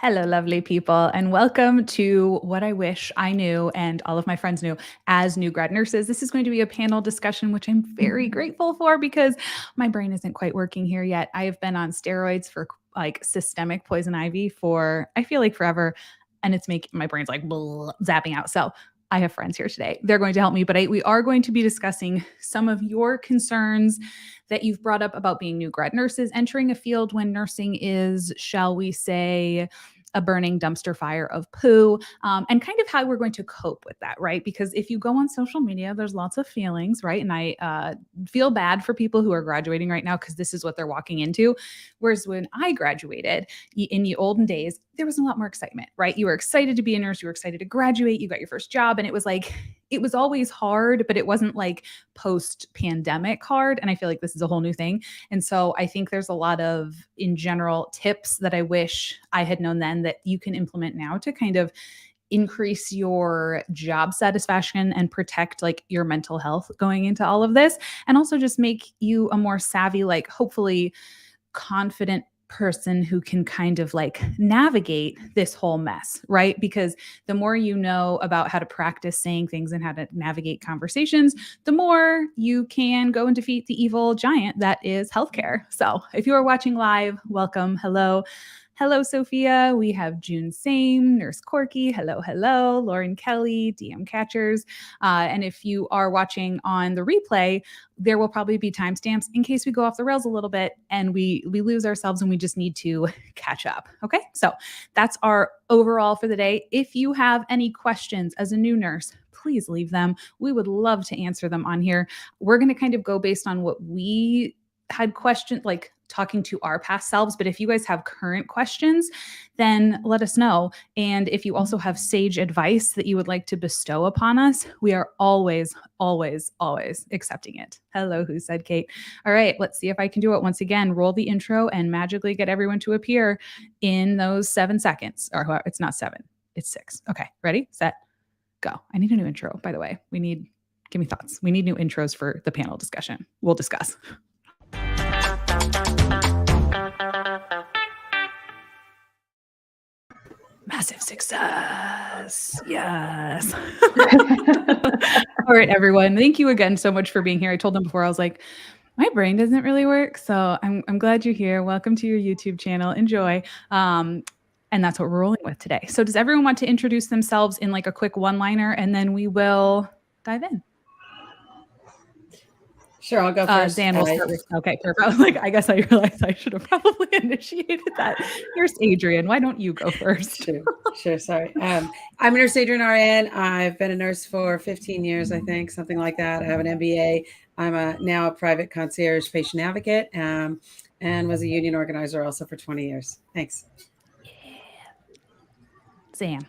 Hello, lovely people, and welcome to what I wish I knew and all of my friends knew as new grad nurses. This is going to be a panel discussion, which I'm very grateful for because my brain isn't quite working here yet. I have been on steroids for like systemic poison ivy for, I feel like forever, and it's making my brain's like zapping out. So I have friends here today. They're going to help me, but we are going to be discussing some of your concerns that you've brought up about being new grad nurses, entering a field when nursing is, shall we say, a burning dumpster fire of poo, and kind of how we're going to cope with that, right? Because if you go on social media, there's lots of feelings, right? And I feel bad for people who are graduating right now because this is what they're walking into. Whereas when I graduated in the olden days, there was a lot more excitement, right? You were excited to be a nurse, you were excited to graduate, you got your first job, and it was like, it was always hard, but it wasn't like post-pandemic hard. And I feel like this is a whole new thing. And so I think there's a lot of, in general, tips that I wish I had known then that you can implement now to kind of increase your job satisfaction and protect like your mental health going into all of this. And also just make you a more savvy, like hopefully confident person who can kind of like navigate this whole mess, right? Because the more you know about how to practice saying things and how to navigate conversations, the more you can go and defeat the evil giant that is healthcare. So if you are watching live, welcome. Hello. Hello, Sophia. We have June Same, Nurse Corky. Hello, hello. Lauren Kelly, DM Catchers. And if you are watching on the replay, there will probably be timestamps in case we go off the rails a little bit and we lose ourselves and we just need to catch up. Okay, so that's our overall for the day. If you have any questions as a new nurse, please leave them. We would love to answer them on here. We're going to kind of go based on what we had questioned, like talking to our past selves. But if you guys have current questions, then let us know. And if you also have sage advice that you would like to bestow upon us, we are always, always, always accepting it. Hello, who said Kate? All right, let's see if I can do it once again. Roll the intro and magically get everyone to appear in those 7 seconds. Or it's not 7, it's 6. Okay, ready, set, go. I need a new intro, by the way. Give me thoughts. We need new intros for the panel discussion. We'll discuss. Massive success. Yes. All right, everyone. Thank you again so much for being here. I told them before, I was like, my brain doesn't really work. So I'm glad you're here. Welcome to your YouTube channel. Enjoy. And that's what we're rolling with today. So does everyone want to introduce themselves in like a quick one-liner and then we will dive in? Sure, I'll go first. Dan will start with, okay, perfect. Like, I guess I realized I should have probably initiated that. Here's Adrian. Why don't you go first? Sure. Sorry. I'm Nurse Adrian RN. I've been a nurse for 15 years, I think, something like that. I have an MBA. I'm now a private concierge patient advocate and was a union organizer also for 20 years. Thanks. Yeah. Sam.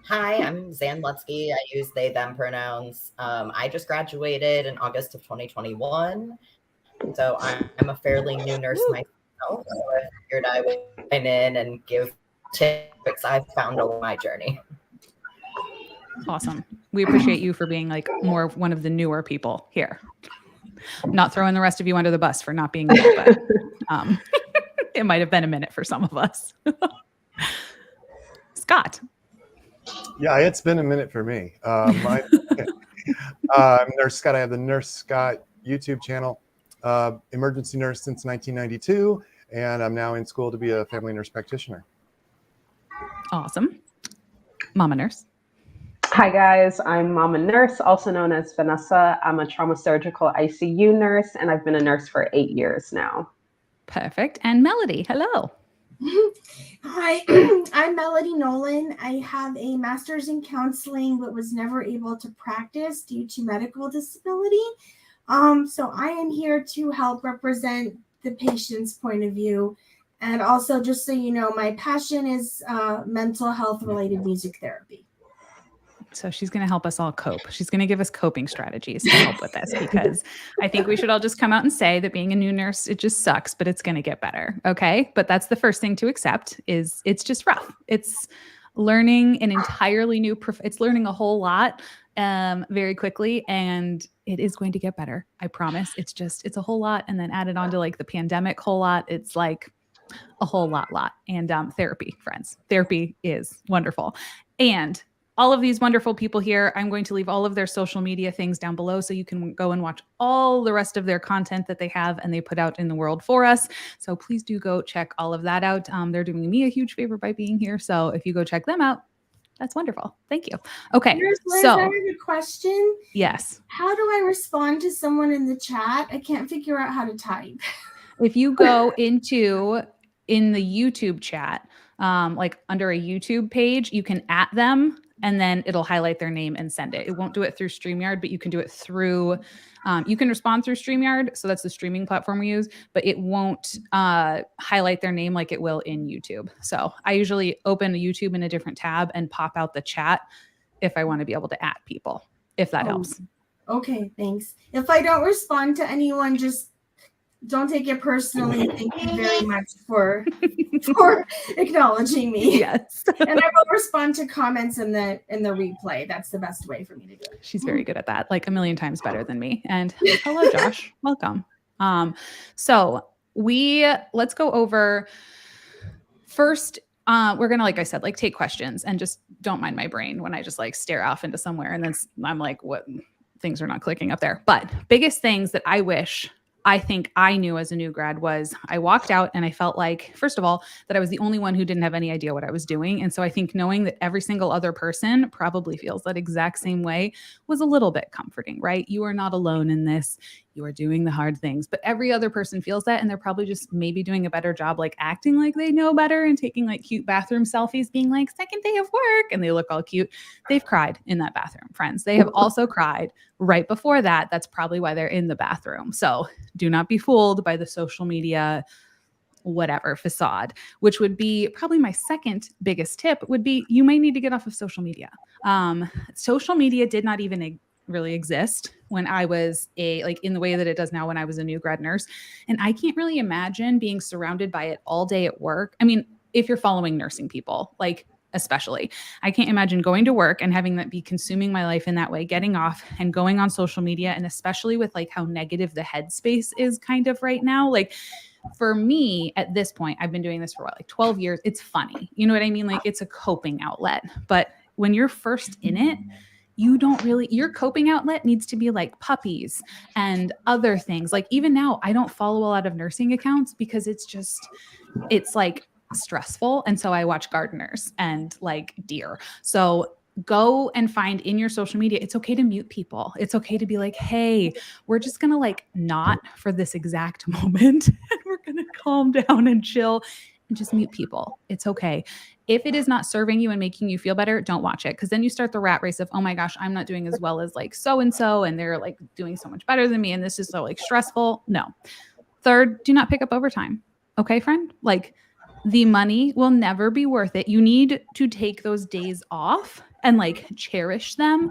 Hi, I'm Zan Lutsky. I use they, them pronouns. I just graduated in August of 2021. So I'm a fairly new nurse myself. So I figured I would join in and give tips I've found along my journey. Awesome. We appreciate you for being like more one of the newer people here. Not throwing the rest of you under the bus for not being new, but it might have been a minute for some of us. Scott. Yeah, it's been a minute for me. I'm Nurse Scott. I have the Nurse Scott YouTube channel, emergency nurse since 1992, and I'm now in school to be a family nurse practitioner. Awesome. Mama Nurse. Hi guys, I'm Mama Nurse, also known as Vanessa. I'm a trauma surgical ICU nurse, and I've been a nurse for 8 years now. Perfect. And Melody, hello. Hi, I'm Melody Nolan. I have a master's in counseling, but was never able to practice due to medical disability. So I am here to help represent the patient's point of view. And also, just so you know, my passion is mental health related music therapy. So she's going to help us all cope. She's going to give us coping strategies to help with this, because I think we should all just come out and say that being a new nurse, it just sucks, but it's going to get better. Okay. But that's the first thing to accept is it's just rough. It's learning an entirely new, it's learning a whole lot very quickly, and it is going to get better. I promise. It's a whole lot. And then added on to like the pandemic whole lot. It's like, A whole lot. And therapy, friends. Therapy is wonderful. And all of these wonderful people here, I'm going to leave all of their social media things down below so you can go and watch all the rest of their content that they have and they put out in the world for us. So please do go check all of that out. They're doing me a huge favor by being here. So if you go check them out, that's wonderful. Thank you. Okay. Liz, so I have a question. Yes. How do I respond to someone in the chat? I can't figure out how to type. If you go in the YouTube chat, like under a YouTube page, you can @ them and then it'll highlight their name and send it. It won't do it through StreamYard, but you can do it through, you can respond through StreamYard. So that's the streaming platform we use, but it won't highlight their name like it will in YouTube. So I usually open YouTube in a different tab and pop out the chat if I want to be able to @ people, if that helps. Okay, thanks. If I don't respond to anyone, just don't take it personally. Thank you very much for acknowledging me. Yes. And I will respond to comments in the replay. That's the best way for me to do it. She's very good at that, like a million times better than me. And hello, Josh. Welcome. So let's go over first. We're gonna, like I said, like take questions and just don't mind my brain when I just like stare off into somewhere and then I'm like, what? Things are not clicking up there. But biggest things that I think I knew as a new grad was I walked out and I felt like, first of all, that I was the only one who didn't have any idea what I was doing. And so I think knowing that every single other person probably feels that exact same way was a little bit comforting, right? You are not alone in this. You are doing the hard things, but every other person feels that. And they're probably just maybe doing a better job, like acting like they know better and taking like cute bathroom selfies, being like, second day of work. And they look all cute. They've cried in that bathroom, friends. They have also cried right before that. That's probably why they're in the bathroom. So do not be fooled by the social media, whatever facade, which would be probably my second biggest tip would be you might need to get off of social media. Social media did not even really exist when I was in the way that it does now when I was a new grad nurse. And I can't really imagine being surrounded by it all day at work. I mean, if you're following nursing people, like especially, I can't imagine going to work and having that be consuming my life in that way, getting off and going on social media. And especially with like how negative the headspace is kind of right now. Like for me at this point, I've been doing this for like 12 years. It's funny. You know what I mean? Like it's a coping outlet, but when you're first in it, your coping outlet needs to be like puppies and other things. Like even now, I don't follow a lot of nursing accounts because it's like stressful. And so I watch gardeners and like deer. So go and find in your social media, it's okay to mute people. It's okay to be like, hey, we're just going to like not for this exact moment. And we're going to calm down and chill and just mute people. It's okay. If it is not serving you and making you feel better, don't watch it. Because then you start the rat race of, oh my gosh, I'm not doing as well as like so-and-so. And they're like doing so much better than me. And this is so like stressful. No. Third, do not pick up overtime. Okay, friend? Like the money will never be worth it. You need to take those days off and like cherish them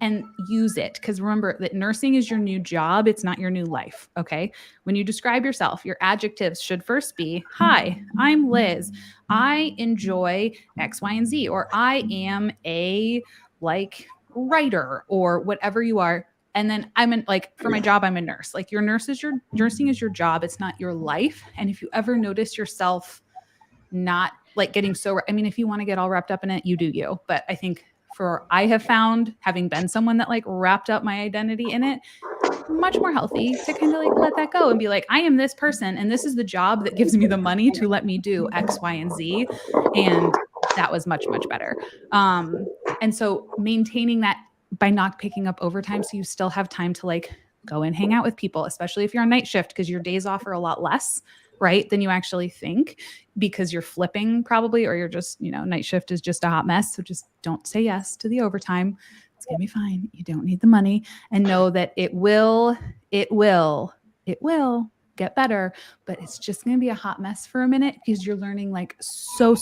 and use it. Because remember that nursing is your new job. It's not your new life. Okay. When you describe yourself, your adjectives should first be, hi, I'm Liz. I enjoy X, Y, and Z, or I am a like writer or whatever you are. And then for my job, I'm a nurse. Like nursing is your job. It's not your life. And if you ever notice yourself not like getting if you want to get all wrapped up in it, you do you. But I think I have found, having been someone that like wrapped up my identity in it, much more healthy to kind of like let that go and be like, I am this person and this is the job that gives me the money to let me do X, Y, and Z. And that was much, much better. And so maintaining that by not picking up overtime so you still have time to like go and hang out with people, especially if you're on night shift, because your days off are a lot less, right, than you actually think, because you're flipping probably, or you're just, night shift is just a hot mess. So just don't say yes to the overtime. It's going to be fine. You don't need the money, and know that it will get better, but it's just going to be a hot mess for a minute because you're learning like so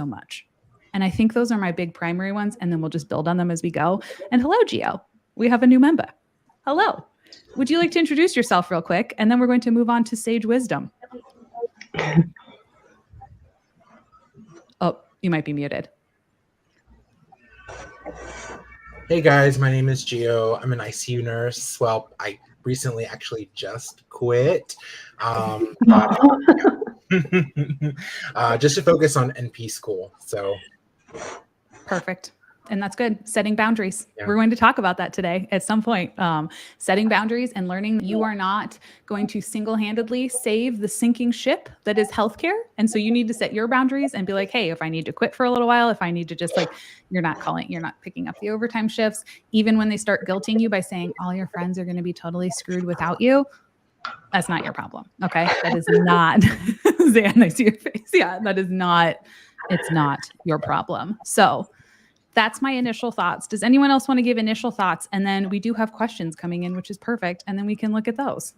much. And I think those are my big primary ones. And then we'll just build on them as we go. And hello, Gio. We have a new member. Hello. Would you like to introduce yourself real quick? And then we're going to move on to sage wisdom. Oh, you might be muted. Hey guys, my name is Gio. I'm an ICU nurse. Well, I recently actually just quit. Just to focus on NP school. So Perfect. And that's good. Setting boundaries. Yeah. We're going to talk about that today at some point. Setting boundaries and learning you are not going to single-handedly save the sinking ship that is healthcare. And so you need to set your boundaries and be like, hey, if I need to quit for a little while, if I need to just like, you're not picking up the overtime shifts, even when they start guilting you by saying all your friends are going to be totally screwed without you. That's not your problem. Okay. That is not, Zan, I see your face. Yeah. It's not your problem. So that's my initial thoughts. Does anyone else want to give initial thoughts? And then we do have questions coming in, which is perfect. And then we can look at those.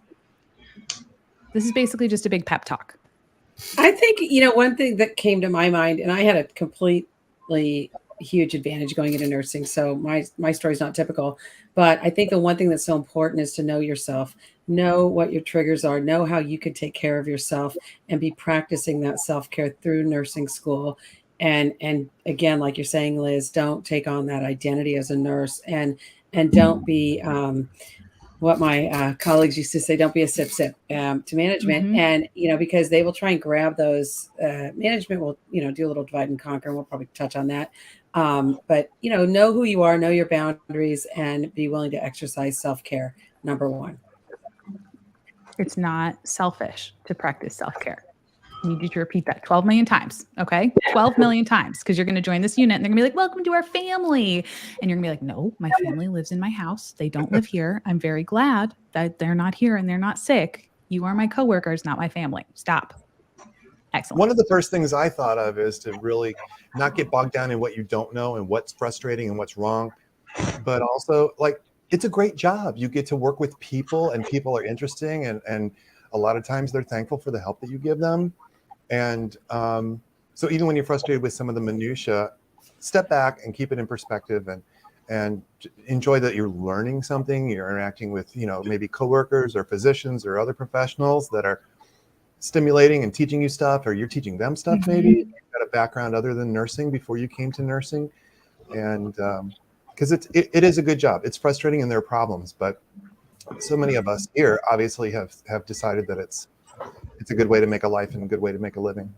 This is basically just a big pep talk. I think, one thing that came to my mind, and I had a completely huge advantage going into nursing. So my story's not typical, but I think the one thing that's so important is to know yourself, know what your triggers are, know how you could take care of yourself, and be practicing that self-care through nursing school. And again, like you're saying, Liz, don't take on that identity as a nurse, and don't be what my colleagues used to say, don't be a sip to management. Mhm. And, because they will try and grab those, management will, do a little divide and conquer. And we'll probably touch on that. But, know who you are, know your boundaries, and be willing to exercise self-care. Number one. It's not selfish to practice self-care. I need you to repeat that 12 million times. Okay. 12 million times. Because you're going to join this unit and they're going to be like, welcome to our family. And you're going to be like, no, my family lives in my house. They don't live here. I'm very glad that they're not here and they're not sick. You are my coworkers, not my family. Stop. Excellent. One of the first things I thought of is to really not get bogged down in what you don't know and what's frustrating and what's wrong. But also, like, it's a great job. You get to work with people, and people are interesting. And a lot of times they're thankful for the help that you give them. And so even when you're frustrated with some of the minutia, step back and keep it in perspective, and enjoy that you're learning something. You're interacting with, maybe coworkers or physicians or other professionals that are stimulating and teaching you stuff, or you're teaching them stuff. Mm-hmm. Maybe you've got a background other than nursing before you came to nursing. And because it is a good job. It's frustrating and there are problems, but so many of us here obviously have decided that it's a good way to make a life and a good way to make a living.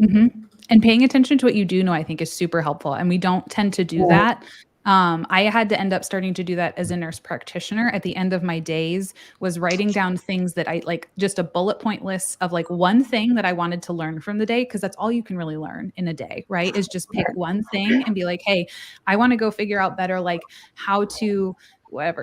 Mm-hmm. And paying attention to what you do know, I think, is super helpful. And we don't tend to do that. I had to end up starting to do that as a nurse practitioner. At the end of my days, was writing down things that I like, just a bullet point list of like one thing that I wanted to learn from the day. Because that's all you can really learn in a day, right? Is just pick one thing and be like, hey, I want to go figure out better, like how to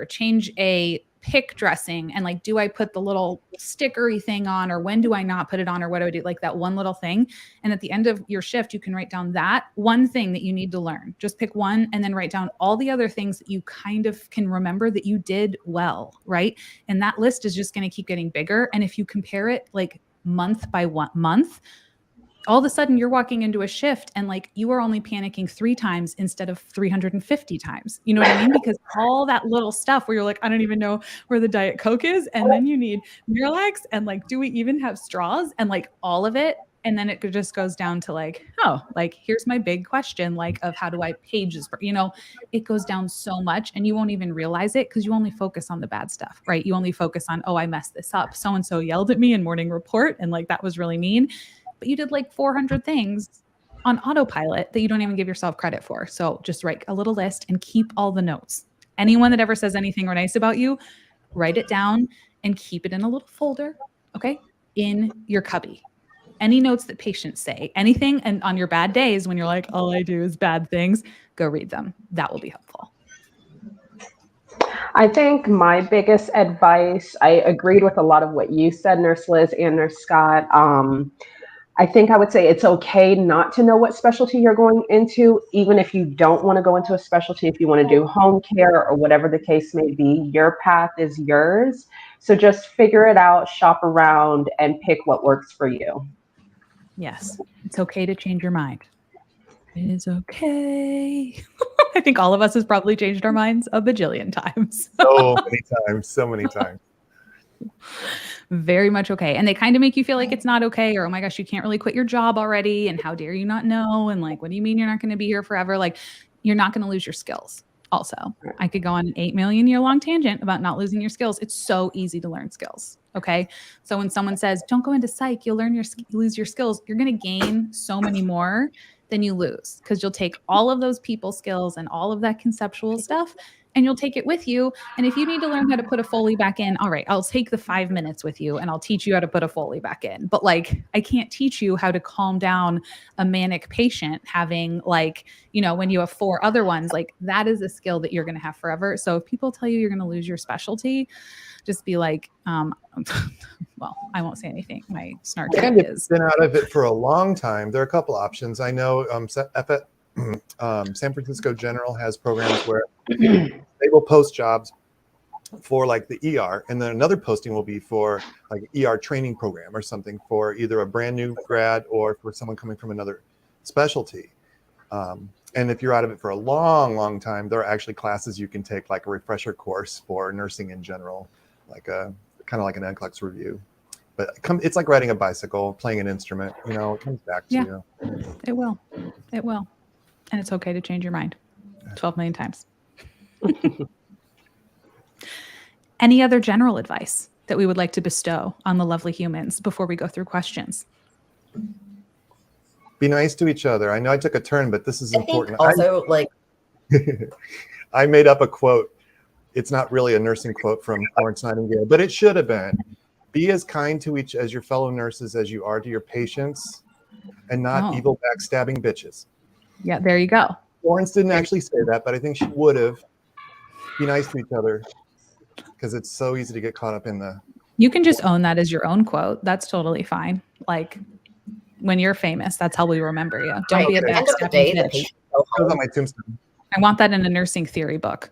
change a pick dressing, and like, do I put the little stickery thing on, or when do I not put it on, or what do I do? Like that one little thing. And at the end of your shift, you can write down that one thing that you need to learn. Just pick one and then write down all the other things that you kind of can remember that you did well, right? And that list is just going to keep getting bigger. And if you compare it like month by month, all of a sudden you're walking into a shift and like you are only panicking 3 times instead of 350 times. You know what I mean? Because all that little stuff where you're like, I don't even know where the Diet Coke is. And then you need Miralax, and like, do we even have straws? And like all of it. And then it just goes down to like, oh, like, here's my big question, like, of how do I pages, it goes down so much, and you won't even realize it because you only focus on the bad stuff, right? You only focus on, oh, I messed this up. So-and-so yelled at me in morning report, and like, that was really mean. But you did like 400 things on autopilot that you don't even give yourself credit for. So just write a little list and keep all the notes. Anyone that ever says anything nice about you, write it down and keep it in a little folder, okay, in your cubby. Any notes that patients say, anything, and on your bad days when you're like, all I do is bad things, go read them. That will be helpful. I think my biggest advice, I agreed with a lot of what you said, Nurse Liz and Nurse Scott. I think I would say it's okay not to know what specialty you're going into, even if you don't want to go into a specialty, if you want to do home care or whatever the case may be, your path is yours. So just figure it out, shop around, and pick what works for you. Yes, it's okay to change your mind. It is okay. I think all of us has probably changed our minds a bajillion times. So many times. Very much okay. And they kind of make you feel like it's not okay, or, oh my gosh, you can't really quit your job already. And how dare you not know? And like, what do you mean you're not going to be here forever? Like, you're not going to lose your skills. also. I could go on an 8 million year long tangent about not losing your skills. It's so easy to learn skills. Okay. So when someone says, don't go into psych, you'll lose your skills, you're going to gain so many more than you lose, because you'll take all of those people skills and all of that conceptual stuff and you'll take it with you. And if you need to learn how to put a Foley back in, all right, I'll take the 5 minutes with you and I'll teach you how to put a Foley back in. But like, I can't teach you how to calm down a manic patient having like, when you have 4 other ones, like that is a skill that you're going to have forever. So if people tell you you're going to lose your specialty, just be like, well, I won't say anything. My snarky And if is you've been out of it for a long time, there are a couple options. I know San Francisco General has programs where they will post jobs for like the ER, and then another posting will be for like ER training program or something for either a brand new grad or for someone coming from another specialty. And if you're out of it for a long, long time, there are actually classes you can take, like a refresher course for nursing in general, like a kind of like an NCLEX review. But it's like riding a bicycle, playing an instrument. It comes back to you. It will. It will. And it's okay to change your mind 12 million times. Any other general advice that we would like to bestow on the lovely humans before we go through questions? Be nice to each other. I know I took a turn, but this is important. Also, I made up a quote. It's not really a nursing quote from Florence Nightingale, but it should have been. Be as kind to as your fellow nurses as you are to your patients, and not evil backstabbing bitches. Yeah, there you go. Florence didn't actually say that, but I think she would have. Be nice to each other, because it's so easy to get caught up in the... You can just own that as your own quote. That's totally fine. Like, when you're famous, that's how we remember you. Don't be a backstabbing bitch. Goes on my tombstone. I want that in a nursing theory book.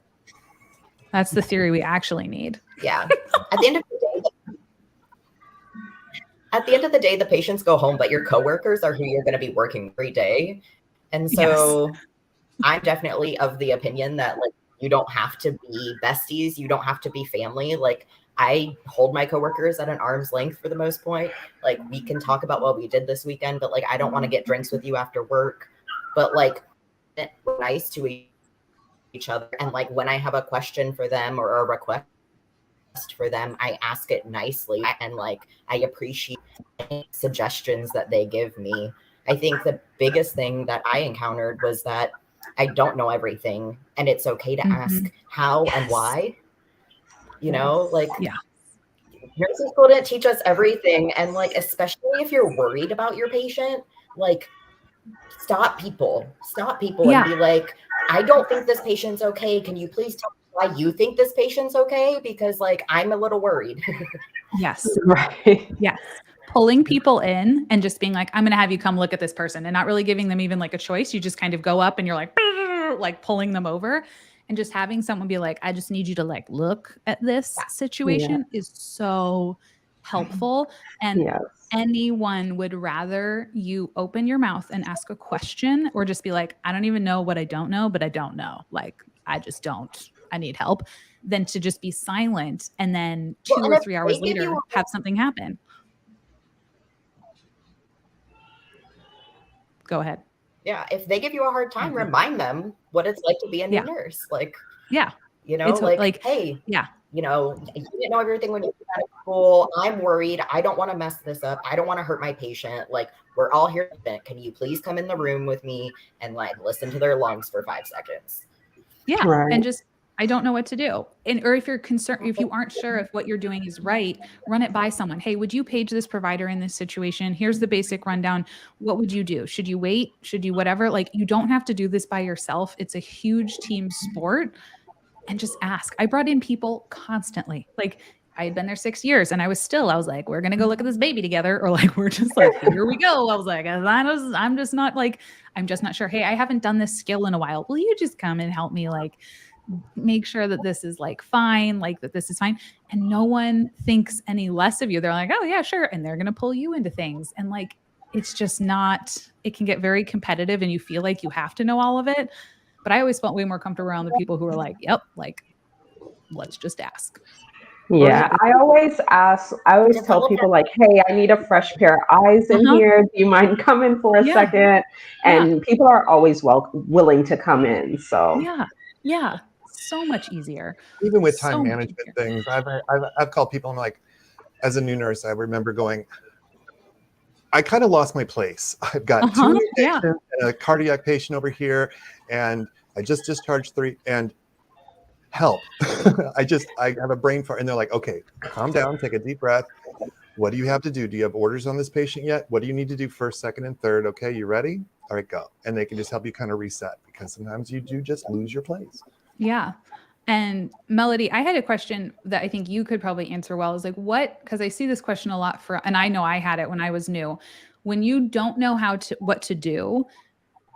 That's the theory we actually need. Yeah. At the end of the day, the patients go home, but your coworkers are who you're going to be working every day. And so yes. I'm definitely of the opinion that like you don't have to be besties. You don't have to be family. Like I hold my coworkers at an arm's length for the most part. Like we can talk about what we did this weekend, but like I don't want to get drinks with you after work. But like we're nice to each other. And like when I have a question for them or a request for them, I ask it nicely, and like I appreciate suggestions that they give me. I think the biggest thing that I encountered was that I don't know everything, and it's okay to ask how and why. Like nursing school didn't teach us everything, and like especially if you're worried about your patient, like stop people and be like, I don't think this patient's okay. Can you please tell me why you think this patient's okay? Because like I'm a little worried. Yes. Right. Yes. Pulling people in and just being like, I'm going to have you come look at this person, and not really giving them even like a choice. You just kind of go up and you're like pulling them over, and just having someone be like, I just need you to like look at this situation is so helpful. And anyone would rather you open your mouth and ask a question or just be like, I don't even know what I don't know, but I don't know. Like, I just don't. I need help, than to just be silent and then 2 or 3 hours later have something happen. Go ahead. Yeah. If they give you a hard time, remind them what it's like to be a new nurse. Like, it's like, hey, you didn't know everything when you were out of school. I'm worried. I don't want to mess this up. I don't want to hurt my patient. Like, we're all here. Can you please come in the room with me and like listen to their lungs for 5 seconds? Yeah. Right. And just, I don't know what to do. Or if you're concerned, if you aren't sure if what you're doing is right, run it by someone. Hey, would you page this provider in this situation? Here's the basic rundown. What would you do? Should you wait? Should you whatever? Like, you don't have to do this by yourself. It's a huge team sport. And just ask. I brought in people constantly. Like, I had been there 6 years and I was like, we're going to go look at this baby together. Or like, we're just like, here we go. I was like, I'm just not sure. Hey, I haven't done this skill in a while. Will you just come and help me? Like, make sure that this is like fine, like that this is fine. And no one thinks any less of you. They're like, oh yeah, sure. And they're going to pull you into things. And like, it's just not, it can get very competitive and you feel like you have to know all of it. But I always felt way more comfortable around the people who were like, yep, like, let's just ask. Yeah, I always tell people like, hey, I need a fresh pair of eyes in here. Do you mind coming for a second? And people are always willing to come in. So yeah. so much easier. Even with So time much management easier. things, I've called people. I'm like, as a new nurse, I remember going, I kind of lost my place. I've got two new Yeah. patients and a cardiac patient over here, and I just discharged 3 and help. I have a brain fart, and they're like, okay, calm down, take a deep breath. What do you have to do? Do you have orders on this patient yet? What do you need to do first, second, and third? Okay, you ready? All right, go. And they can just help you kind of reset, because sometimes you do just lose your place. Yeah. And Melody, I had a question that I think you could probably answer well, is like, because I see this question a lot and I know I had it when I was new. When you don't know what to do,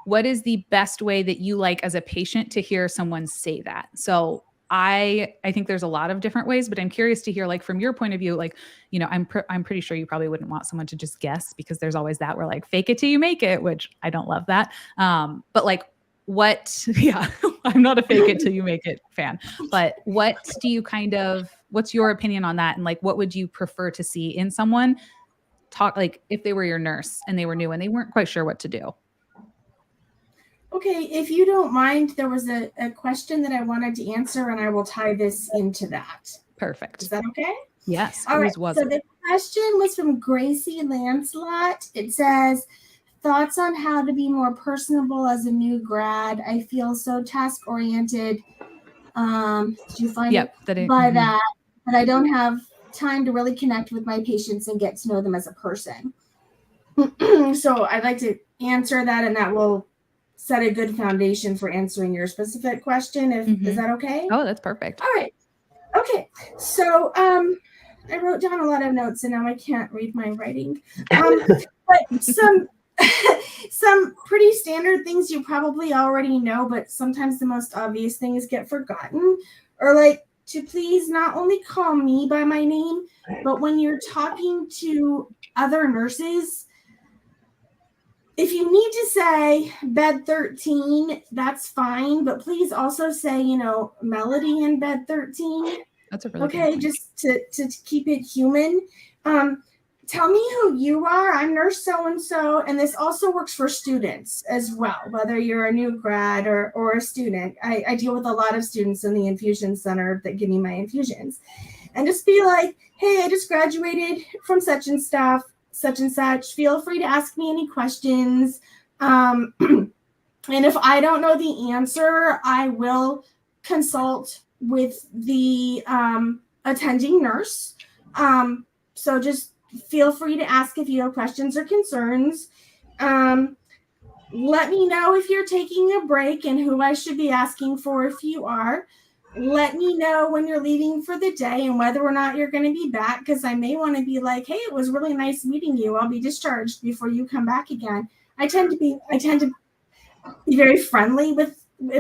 what is the best way that you like as a patient to hear someone say that? So I think there's a lot of different ways, but I'm curious to hear, like, from your point of view, like, I'm pretty sure you probably wouldn't want someone to just guess, because there's always that, where like, fake it till you make it, which I don't love that. But like, yeah, I'm not a fake it till you make it fan, but what's your opinion on that? And like, what would you prefer to see in someone talk, like if they were your nurse and they were new and they weren't quite sure what to do? Okay, if you don't mind, there was a question that I wanted to answer, and I will tie this into that. Perfect. Is that okay? Yes. All right. Was So it? the question was from Gracie Lancelot. It says, thoughts on how to be more personable as a new grad. I feel so task-oriented. Did you find it by that? But I don't have time to really connect with my patients and get to know them as a person. So I'd like to answer that, and that will set a good foundation for answering your specific question. Is that okay? Oh, that's perfect. All right. Okay. So I wrote down a lot of notes, and now I can't read my writing. But some pretty standard things you probably already know, but sometimes the most obvious things get forgotten, or like to please not only call me by my name, but when you're talking to other nurses, if you need to say bed 13, that's fine, but please also say, Melody in bed 13. That's a really okay, good point. Just to keep it human. Tell me who you are. I'm nurse so-and-so, and this also works for students as well, whether you're a new grad or a student. I deal with a lot of students in the infusion center that give me my infusions. And just be like, hey, I just graduated from such and such. Feel free to ask me any questions. And if I don't know the answer, I will consult with the attending nurse. So just feel free to ask if you have questions or concerns. Let me know if you're taking a break and who I should be asking for if you are. Let me know when you're leaving for the day and whether or not you're going to be back, because I may want to be like, hey, it was really nice meeting you. I'll be discharged before you come back again. I tend to be very friendly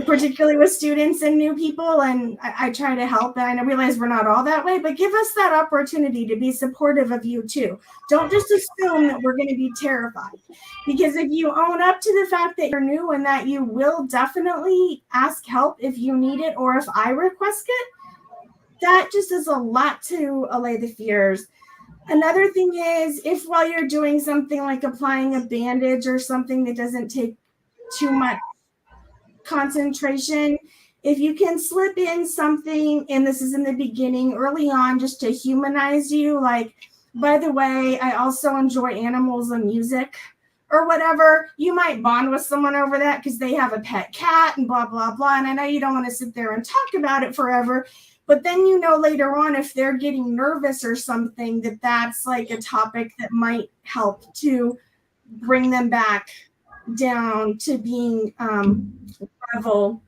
particularly with students and new people, and I try to help. And I realize we're not all that way, but give us that opportunity to be supportive of you too. Don't just assume that we're going to be terrified, because if you own up to the fact that you're new and that you will definitely ask help if you need it, or if I request it, that just is a lot to allay the fears. Another thing is, if while you're doing something like applying a bandage or something that doesn't take too much concentration, if you can slip in something, and this is in the beginning, early on, just to humanize you, like, by the way, I also enjoy animals and music, or whatever. You might bond with someone over that because they have a pet cat and blah, blah, blah. And I know you don't want to sit there and talk about it forever, but then later on, if they're getting nervous or something, that's like a topic that might help to bring them back down to being level,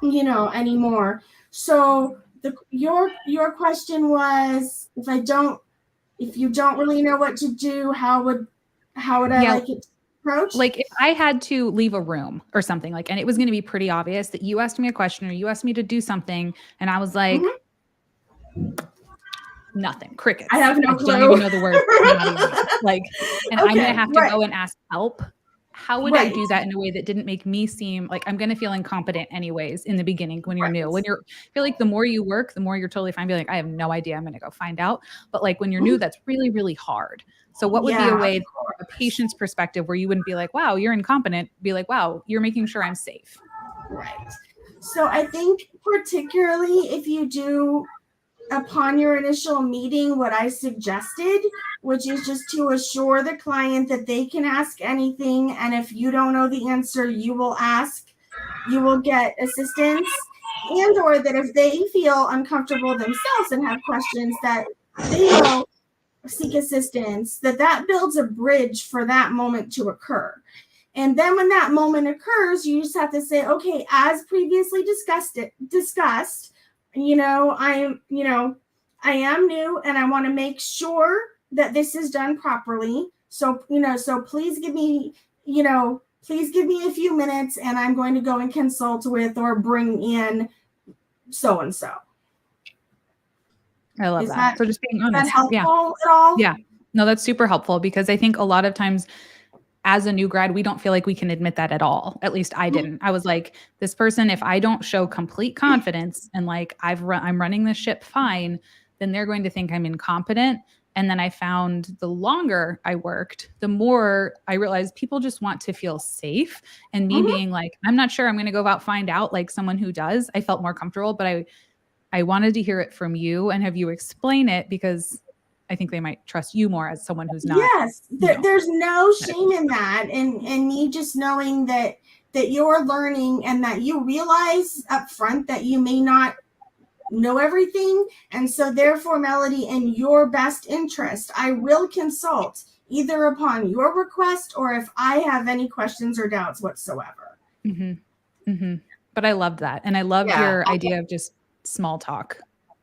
anymore. So your question was, if you don't really know what to do, how would I like it to approach? Like if I had to leave a room or something, like, and it was going to be pretty obvious that you asked me a question or you asked me to do something, and I was like, nothing, crickets. I have no clue. I don't even know the word. Like, and I'm going to have to go and ask help. How would I do that in a way that didn't make me seem like I'm going to feel incompetent anyways in the beginning when you're new? When I feel like the more you work, the more you're totally fine. Be like, I have no idea. I'm going to go find out. But like when you're new, that's really, really hard. So what would be a way from a patient's perspective where you wouldn't be like, wow, you're incompetent. Be like, wow, you're making sure I'm safe. Right. So I think particularly if you do upon your initial meeting what I suggested, which is just to assure the client that they can ask anything. And if you don't know the answer, you will ask, you will get assistance. And or that if they feel uncomfortable themselves and have questions, that they will seek assistance, that builds a bridge for that moment to occur. And then when that moment occurs, you just have to say, okay, as previously discussed, I am new and I want to make sure that this is done properly. So, so please give me a few minutes and I'm going to go and consult with or bring in so-and-so. I love that. So just being honest. Is that helpful at all? Yeah. No, that's super helpful because I think a lot of times as a new grad, we don't feel like we can admit that at all. At least I didn't. I was like, this person, if I don't show complete confidence and like I'm running the ship fine, then they're going to think I'm incompetent. And then I found the longer I worked, the more I realized people just want to feel safe. And me being like, I'm not sure I'm going to go out, find out like someone who does, I felt more comfortable, but I wanted to hear it from you and have you explain it because I think they might trust you more as someone who's not. Yes, there's no shame in that, and me just knowing that you're learning and that you realize up front that you may not know everything, and so therefore, Melody, in your best interest, I will consult either upon your request or if I have any questions or doubts whatsoever. But I loved that, and I loved your idea of just small talk.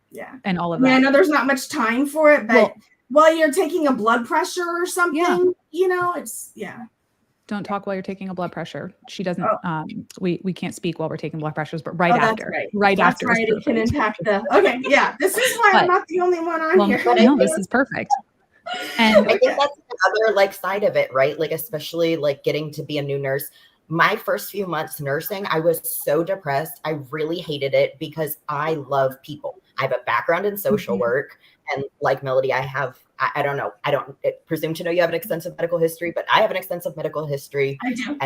Yeah. And all of that. I know there's not much time for it, but while you're taking a blood pressure or something, it's Don't talk while you're taking a blood pressure. She doesn't, we can't speak while we're taking blood pressures, but after. Right that's after. Right. It can impact this is why I'm not the only one on here. No, this is perfect. And I think that's another like side of it, right? Like, especially like getting to be a new nurse. My first few months nursing, I was so depressed. I really hated it because I love people. I have a background in social work, and like Melody, I don't know. I don't presume to know you have an extensive medical history, but I have an extensive medical history. I do.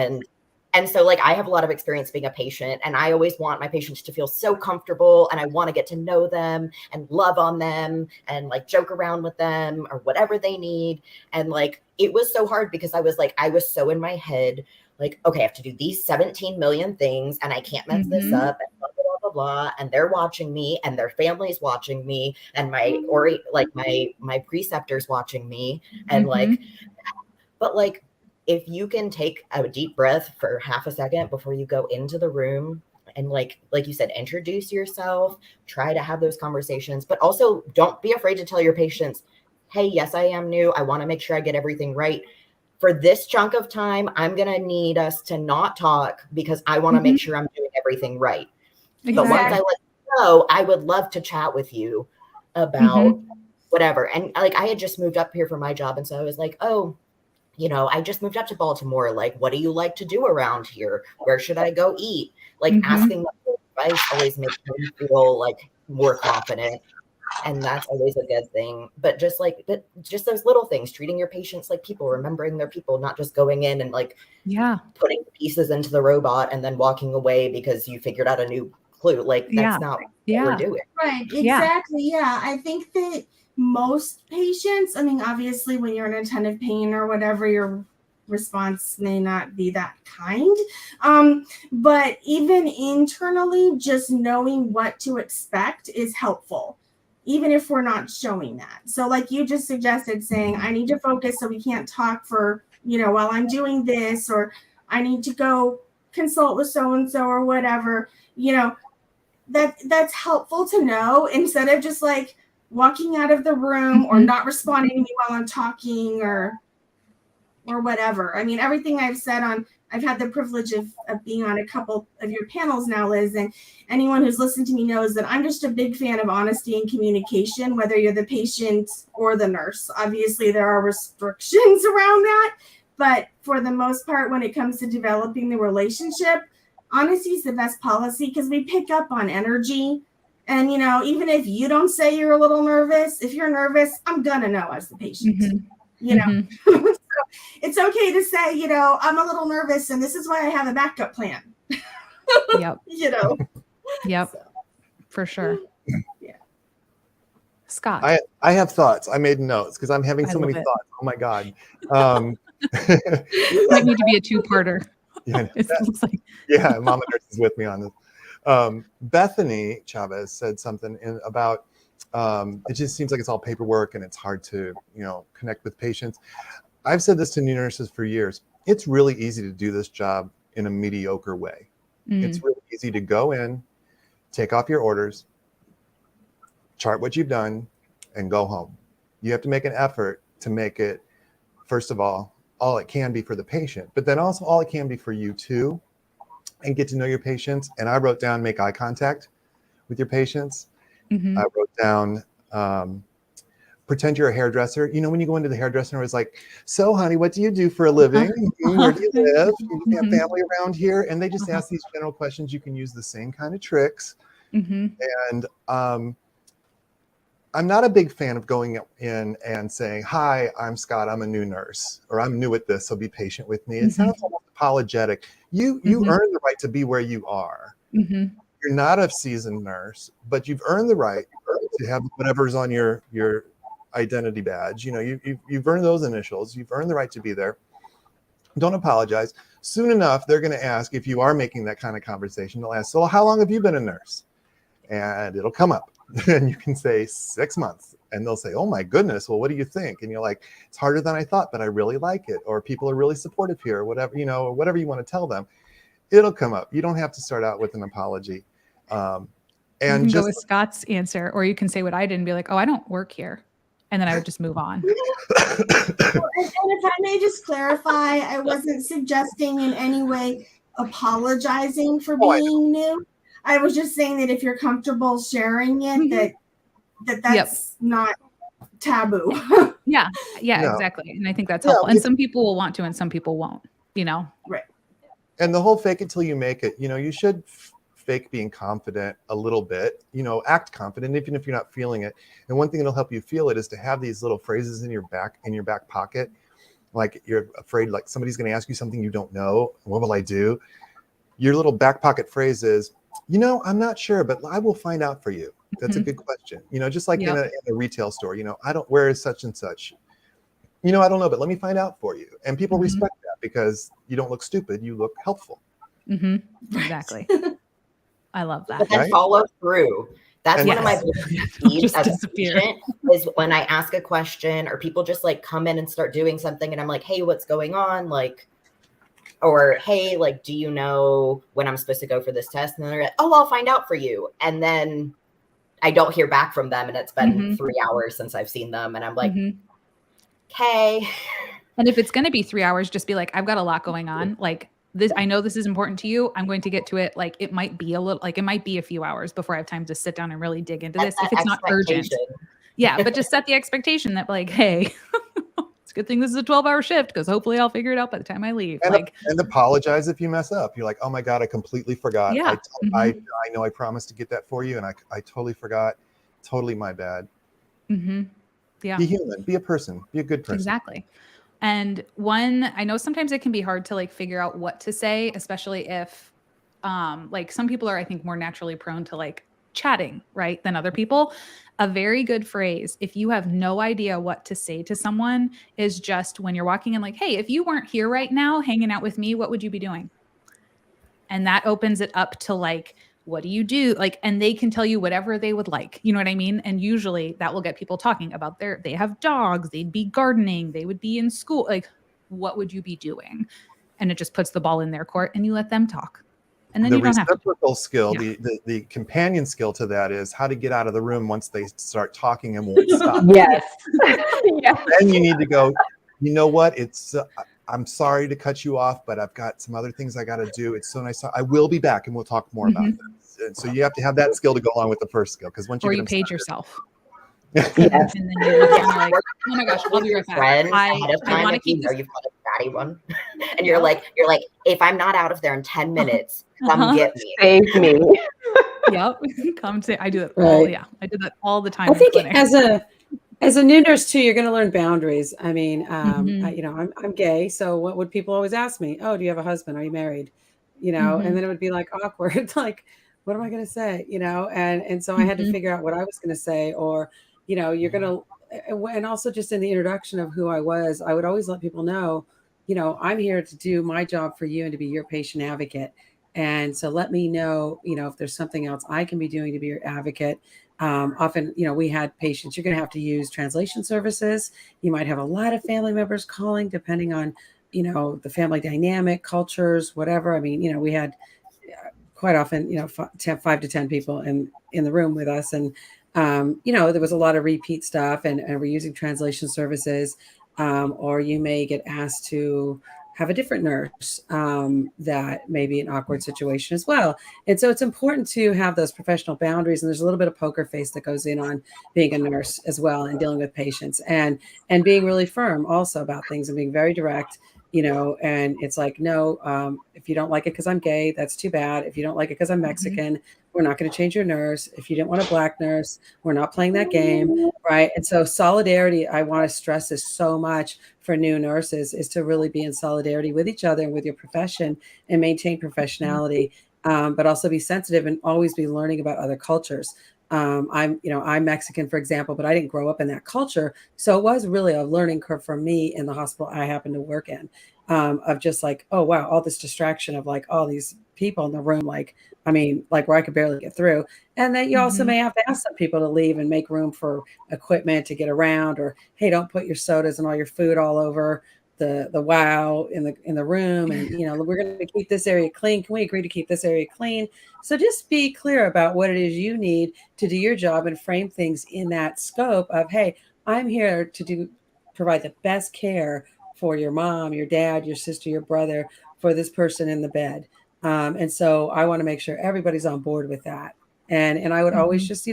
And so like I have a lot of experience being a patient, and I always want my patients to feel so comfortable, and I want to get to know them and love on them and like joke around with them or whatever they need. And like it was so hard because I was so in my head, like, okay, I have to do these 17 million things and I can't mess this up and blah, blah, blah, blah. And they're watching me and their family's watching me and my preceptor's watching me. And but like, if you can take a deep breath for half a second before you go into the room and like you said, introduce yourself, try to have those conversations, but also don't be afraid to tell your patients, hey, yes, I am new. I want to make sure I get everything right. For this chunk of time, I'm going to need us to not talk because I want to make sure I'm doing everything right. Exactly. But once I let you know, I would love to chat with you about whatever. And like, I had just moved up here for my job. And so I was like, oh, I just moved up to Baltimore. Like, what do you like to do around here? Where should I go eat? Like asking advice always makes me feel like more confident. And that's always a good thing. But just those little things, treating your patients like people, remembering they're people, not just going in and like putting pieces into the robot and then walking away because you figured out a new clue. Like that's not what we're doing. Right. Exactly. Yeah. I think that most patients, I mean, obviously when you're in attentive pain or whatever, your response may not be that kind. But even internally, just knowing what to expect is helpful, even if we're not showing that. So like you just suggested, saying, I need to focus so we can't talk for, while I'm doing this, or I need to go consult with so-and-so or whatever, that's helpful to know, instead of just like walking out of the room or not responding to me while I'm talking or whatever. I mean, everything I've said I've had the privilege of being on a couple of your panels now, Liz, and anyone who's listened to me knows that I'm just a big fan of honesty and communication, whether you're the patient or the nurse. Obviously, there are restrictions around that, but for the most part, when it comes to developing the relationship, honesty is the best policy because we pick up on energy. And, even if you don't say you're a little nervous, if you're nervous, I'm going to know as the patient, So it's okay to say, I'm a little nervous and this is why I have a backup plan. Yep. Yep. So, For sure. Yeah. Scott. I have thoughts. I made notes because I'm having I so many love it. thoughts. Oh my God. Might need to be a two-parter. Yeah, It looks like. yeah, Mama Nurse is with me on this. Bethany Chavez said something about it just seems like it's all paperwork and it's hard to, connect with patients. I've said this to new nurses for years. It's really easy to do this job in a mediocre way. It's really easy to go in, take off your orders, chart what you've done, and go home. You have to make an effort to make it, first of all it can be for the patient, but then also all it can be for you too, and get to know your patients. And I wrote down, make eye contact with your patients. Mhm. I wrote down, pretend you're a hairdresser. When you go into the hairdresser, it's like, so honey, what do you do for a living? Where do you live? Do you have family around here? And they just ask these general questions. You can use the same kind of tricks. And I'm not a big fan of going in and saying, hi, I'm Scott, I'm a new nurse, or I'm new at this, so be patient with me. It sounds almost apologetic. You earn the right to be where you are. You're not a seasoned nurse, but you've earned the right to have whatever's on your identity badge. You've earned those initials. You've earned the right to be there. Don't apologize. Soon enough, they're going to ask, if you are making that kind of conversation, they'll ask, so how long have you been a nurse? And it'll come up. And you can say 6 months. And they'll say, oh my goodness, well, what do you think? And you're like, it's harder than I thought, but I really like it. Or people are really supportive here, or whatever, or whatever you want to tell them. It'll come up. You don't have to start out with an apology. And you can go with Scott's answer, or you can say what I did and be like, oh, I don't work here. And then I would just move on. And if I may just clarify, I wasn't suggesting in any way apologizing for being new. I was just saying that if you're comfortable sharing it, that's not taboo. Yeah, exactly. And I think that's helpful. And some people will want to, and some people won't, Right. And the whole fake it till you make it, you should fake being confident a little bit, act confident, even if you're not feeling it. And one thing that'll help you feel it is to have these little phrases in your back pocket. Like you're afraid, like somebody's going to ask you something you don't know. What will I do? Your little back pocket phrase is, I'm not sure, but I will find out for you. That's a good question. Just like in a retail store, where is such and such? I don't know, but let me find out for you. And people respect that because you don't look stupid. You look helpful. Exactly. I love that. But then follow through. That's one of my biggest peeves as a patient is when I ask a question or people just like come in and start doing something and I'm like, hey, what's going on? Like, or, hey, like, do you know when I'm supposed to go for this test? And they're like, oh, I'll find out for you. And then I don't hear back from them. And it's been 3 hours since I've seen them. And I'm like, okay. And if it's going to be 3 hours, just be like, I've got a lot going on. Like this, I know this is important to you. I'm going to get to it. Like it might be a few hours before I have time to sit down and really dig into this. If it's not urgent. Yeah. But just set the expectation that like, hey, it's a good thing this is a 12-hour shift because hopefully I'll figure it out by the time I leave. And apologize if you mess up. You're like, oh my God, I completely forgot. Yeah. I know I promised to get that for you and I totally forgot. Totally my bad. Yeah. Be human, be a person, be a good person. Exactly. And I know sometimes it can be hard to like figure out what to say, especially if like some people are, I think, more naturally prone to like chatting, right, than other people. A very good phrase, if you have no idea what to say to someone, is just when you're walking in like, hey, if you weren't here right now hanging out with me, what would you be doing? And that opens it up to like, what do you do? Like, and they can tell you whatever they would like, you know what I mean? And usually that will get people talking about they have dogs, they'd be gardening, they would be in school. Like, what would you be doing? And it just puts the ball in their court and you let them talk. And then the you don't have to. reciprocal skill, the companion skill to that is how to get out of the room once they start talking and won't stop. Yes. Then you need to go, you know what? I'm sorry to cut you off, but I've got some other things I got to do. It's so nice. I will be back and we'll talk more about this. And so you have to have that skill to go along with the first skill. Because once you paid yourself. Yes. And then you look down and you're like, oh my gosh, I'll be right back. I want to keep this. You've got a fatty one. And you're like, if I'm not out of there in 10 minutes, come get me. Save me. Yep. Come say, I do that all. Yeah. I do that all the time. I think as a new nurse too, you're going to learn boundaries. I mean, I'm gay. So what would people always ask me? Oh, do you have a husband? Are you married? And then it would be like awkward. Like, what am I going to say? And so I had to Mhm. figure out what I was going to say, or, you're going to, and also just in the introduction of who I was, I would always let people know, I'm here to do my job for you and to be your patient advocate. And so let me know, if there's something else I can be doing to be your advocate. Often, we had patients, you're going to have to use translation services. You might have a lot of family members calling, depending on, the family dynamic, cultures, whatever. I mean, we had quite often, 5 to 10 people in the room with us. And, there was a lot of repeat stuff, and we're using translation services. Or you may get asked to have a different nurse that may be an awkward situation as well. And so it's important to have those professional boundaries. And there's a little bit of poker face that goes in on being a nurse as well, and dealing with patients, and being really firm also about things, and being very direct. And it's like, no, if you don't like it because I'm gay, that's too bad. If you don't like it because I'm Mhm. Mexican, we're not going to change your nurse. If you didn't want a black nurse, we're not playing that game. Right. And so solidarity, I want to stress this so much for new nurses, is to really be in solidarity with each other and with your profession, and maintain Mhm. professionality, but also be sensitive and always be learning about other cultures. I'm Mexican, for example, but I didn't grow up in that culture. So it was really a learning curve for me in the hospital I happened to work in, of just like, oh, wow, all this distraction of like all these people in the room, like, I mean, like where I could barely get through. And then you also Mhm. may have to ask some people to leave and make room for equipment to get around, or, hey, don't put your sodas and all your food all over the wow in the room. And, we're going to keep this area clean. Can we agree to keep this area clean? So just be clear about what it is you need to do your job, and frame things in that scope of, hey, I'm here to provide the best care for your mom, your dad, your sister, your brother, for this person in the bed. And so I want to make sure everybody's on board with that. And I would always Mhm. just,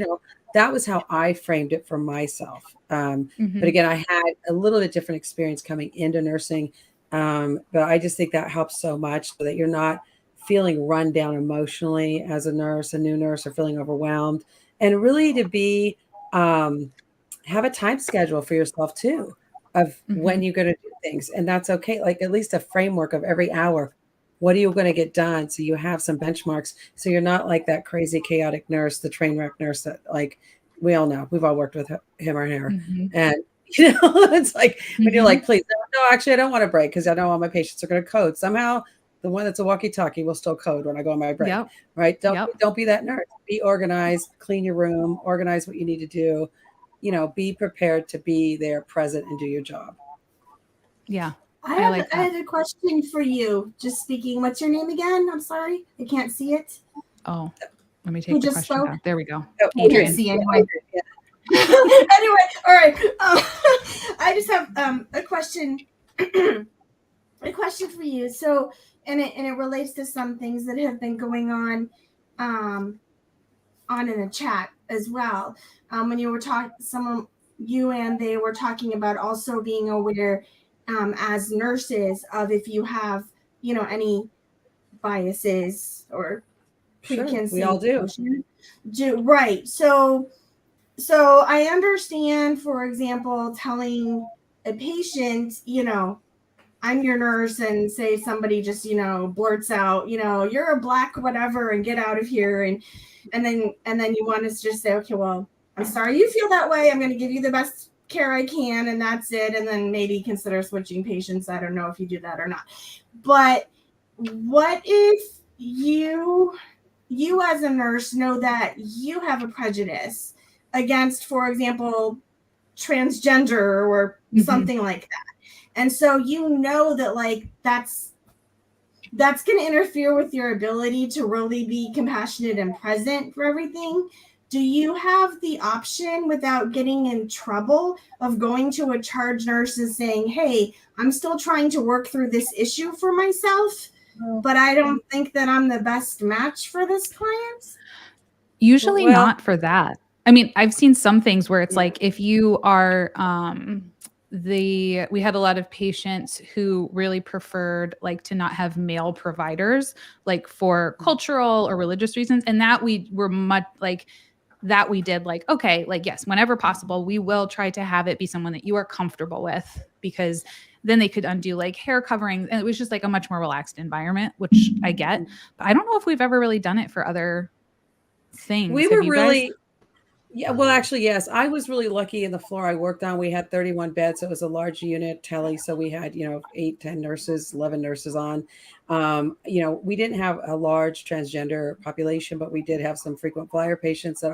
that was how I framed it for myself. But Mhm. again, I had a little bit different experience coming into nursing. But I just think that helps so much, so that you're not feeling run down emotionally as a nurse, a new nurse, or feeling overwhelmed. And really to be, have a time schedule for yourself too, of when Mhm. you're going to do things. And that's okay. Like at least a framework of every hour. What are you going to get done? So you have some benchmarks. So you're not like that crazy, chaotic nurse, the train wreck nurse that, like, we all know, we've all worked with him or her. Mhm. And, it's like, when you're like, Mhm. please, no, actually, I don't want to break, because I know all my patients are going to code. Somehow the one that's a walkie-talkie will still code when I go on my break, Yep. right? Yep. Don't be that nurse. Be organized, clean your room, organize what you need to do, be prepared to be there, present, and do your job. Yeah. I I have like I that. had a question for you. Just speaking. What's your name again? I'm sorry, I can't see it. Oh, let me Who take the just question spoke? down. There we go. Oh, I can't Adrian. Adrian. see Yeah, anyone. Adrian. Yeah. Anyway, all right. I just have a question. A question for you. So, and it relates to some things that have been going um, on in the chat as well. When you were talking, you and they were talking about also being aware, as nurses, of if you have, any biases or Sure. We all preconceived do. notion. Right. So I understand, for example, telling a patient, I'm your nurse, and say somebody just, blurts out, you're a black whatever and get out of here, and then you want to just say, okay, well, I'm sorry you feel that way. I'm going to give you the best care I can, and that's it. And then maybe consider switching patients. I don't know if you do that or not. But what if you as a nurse know that you have a prejudice against, for example, transgender or Mhm. something like that, and so that, like, that's going to interfere with your ability to really be compassionate and present for everything. Do you have the option, without getting in trouble, of going to a charge nurse and saying, hey, I'm still trying to work through this issue for myself, but I don't think that I'm the best match for this client? Usually Well, not for that. I mean, I've seen some things where it's yeah. like if you are we had a lot of patients who really preferred like to not have male providers, like for cultural or religious reasons, and that we were much like that we did like, okay, like, yes, whenever possible we will try to have it be someone that you are comfortable with, because then they could undo like hair coverings, and it was just like a much more relaxed environment, which I get. But I don't know if we've ever really done it for other things. We Have were you really, guys? yeah, well, actually, yes. I was really lucky in the floor I worked on. We had 31 beds. So it was a large unit tele. So we had, 8, 10 nurses, 11 nurses on. We didn't have a large transgender population, but we did have some frequent flyer patients that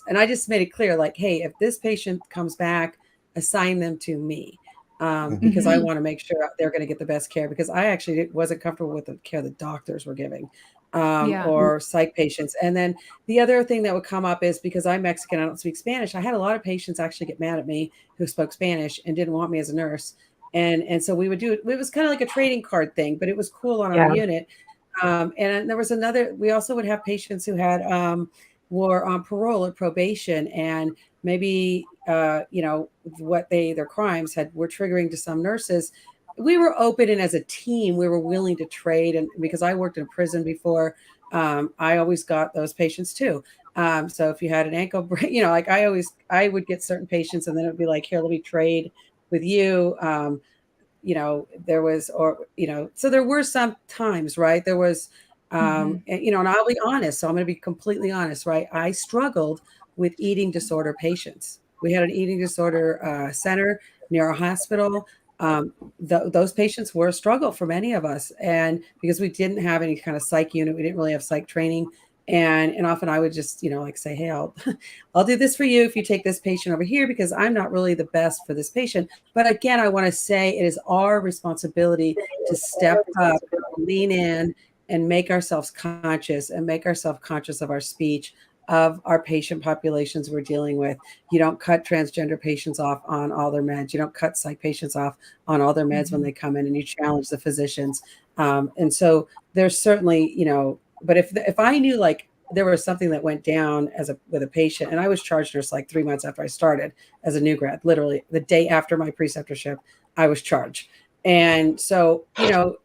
and I just made it clear, like, hey, if this patient comes back, assign them to me. Because I Mhm. want to make sure they're going to get the best care, because I actually wasn't comfortable with the care the doctors were giving, Yeah. or psych patients. And then the other thing that would come up is, because I'm Mexican, I don't speak Spanish. I had a lot of patients actually get mad at me who spoke Spanish and didn't want me as a nurse. And so we would do it. It was kind of like a trading card thing, but it was cool on our Yeah. unit. And there was we also would have patients who had, were on parole or probation, and maybe, their crimes were triggering to some nurses. We were open, and as a team, we were willing to trade. And because I worked in a prison before, I always got those patients too. So if you had an ankle break, like I would get certain patients, and then it would be like, here, let me trade with you. There was, so there were some times, right? There was, and I'll be honest. So I'm going to be completely honest, right? I struggled with eating disorder patients. We had an eating disorder center near our hospital. Those patients were a struggle for many of us. And because we didn't have any kind of psych unit, we didn't really have psych training. And often I would just, like say, hey, I'll do this for you if you take this patient over here, because I'm not really the best for this patient. But again, I want to say it is our responsibility to step up, lean in, and make ourselves conscious, and make ourselves conscious of our speech, of our patient populations we're dealing with. You don't cut transgender patients off on all their meds. You don't cut psych patients off on all their meds when they come in, and you challenge the physicians. And so there's certainly, but if I knew, like, there was something that went down with a patient, and I was charge nurse like 3 months after I started as a new grad, literally the day after my preceptorship, I was charged. And so,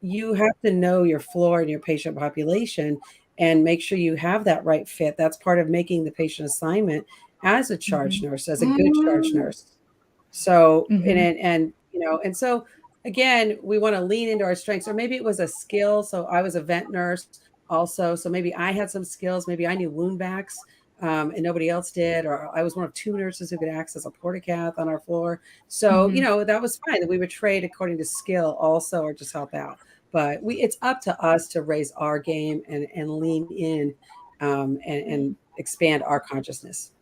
you have to know your floor and your patient population, and make sure you have that right fit. That's part of making the patient assignment as a charge nurse, as a good charge nurse. So, and so again, we want to lean into our strengths, or maybe it was a skill. So I was a vent nurse also. So maybe I had some skills. Maybe I knew wound backs, and nobody else did, or I was one of 2 nurses who could access a portacath on our floor. So, that was fine, that we would trade according to skill also, or just help out. But it's up to us to raise our game, and lean in, and expand our consciousness.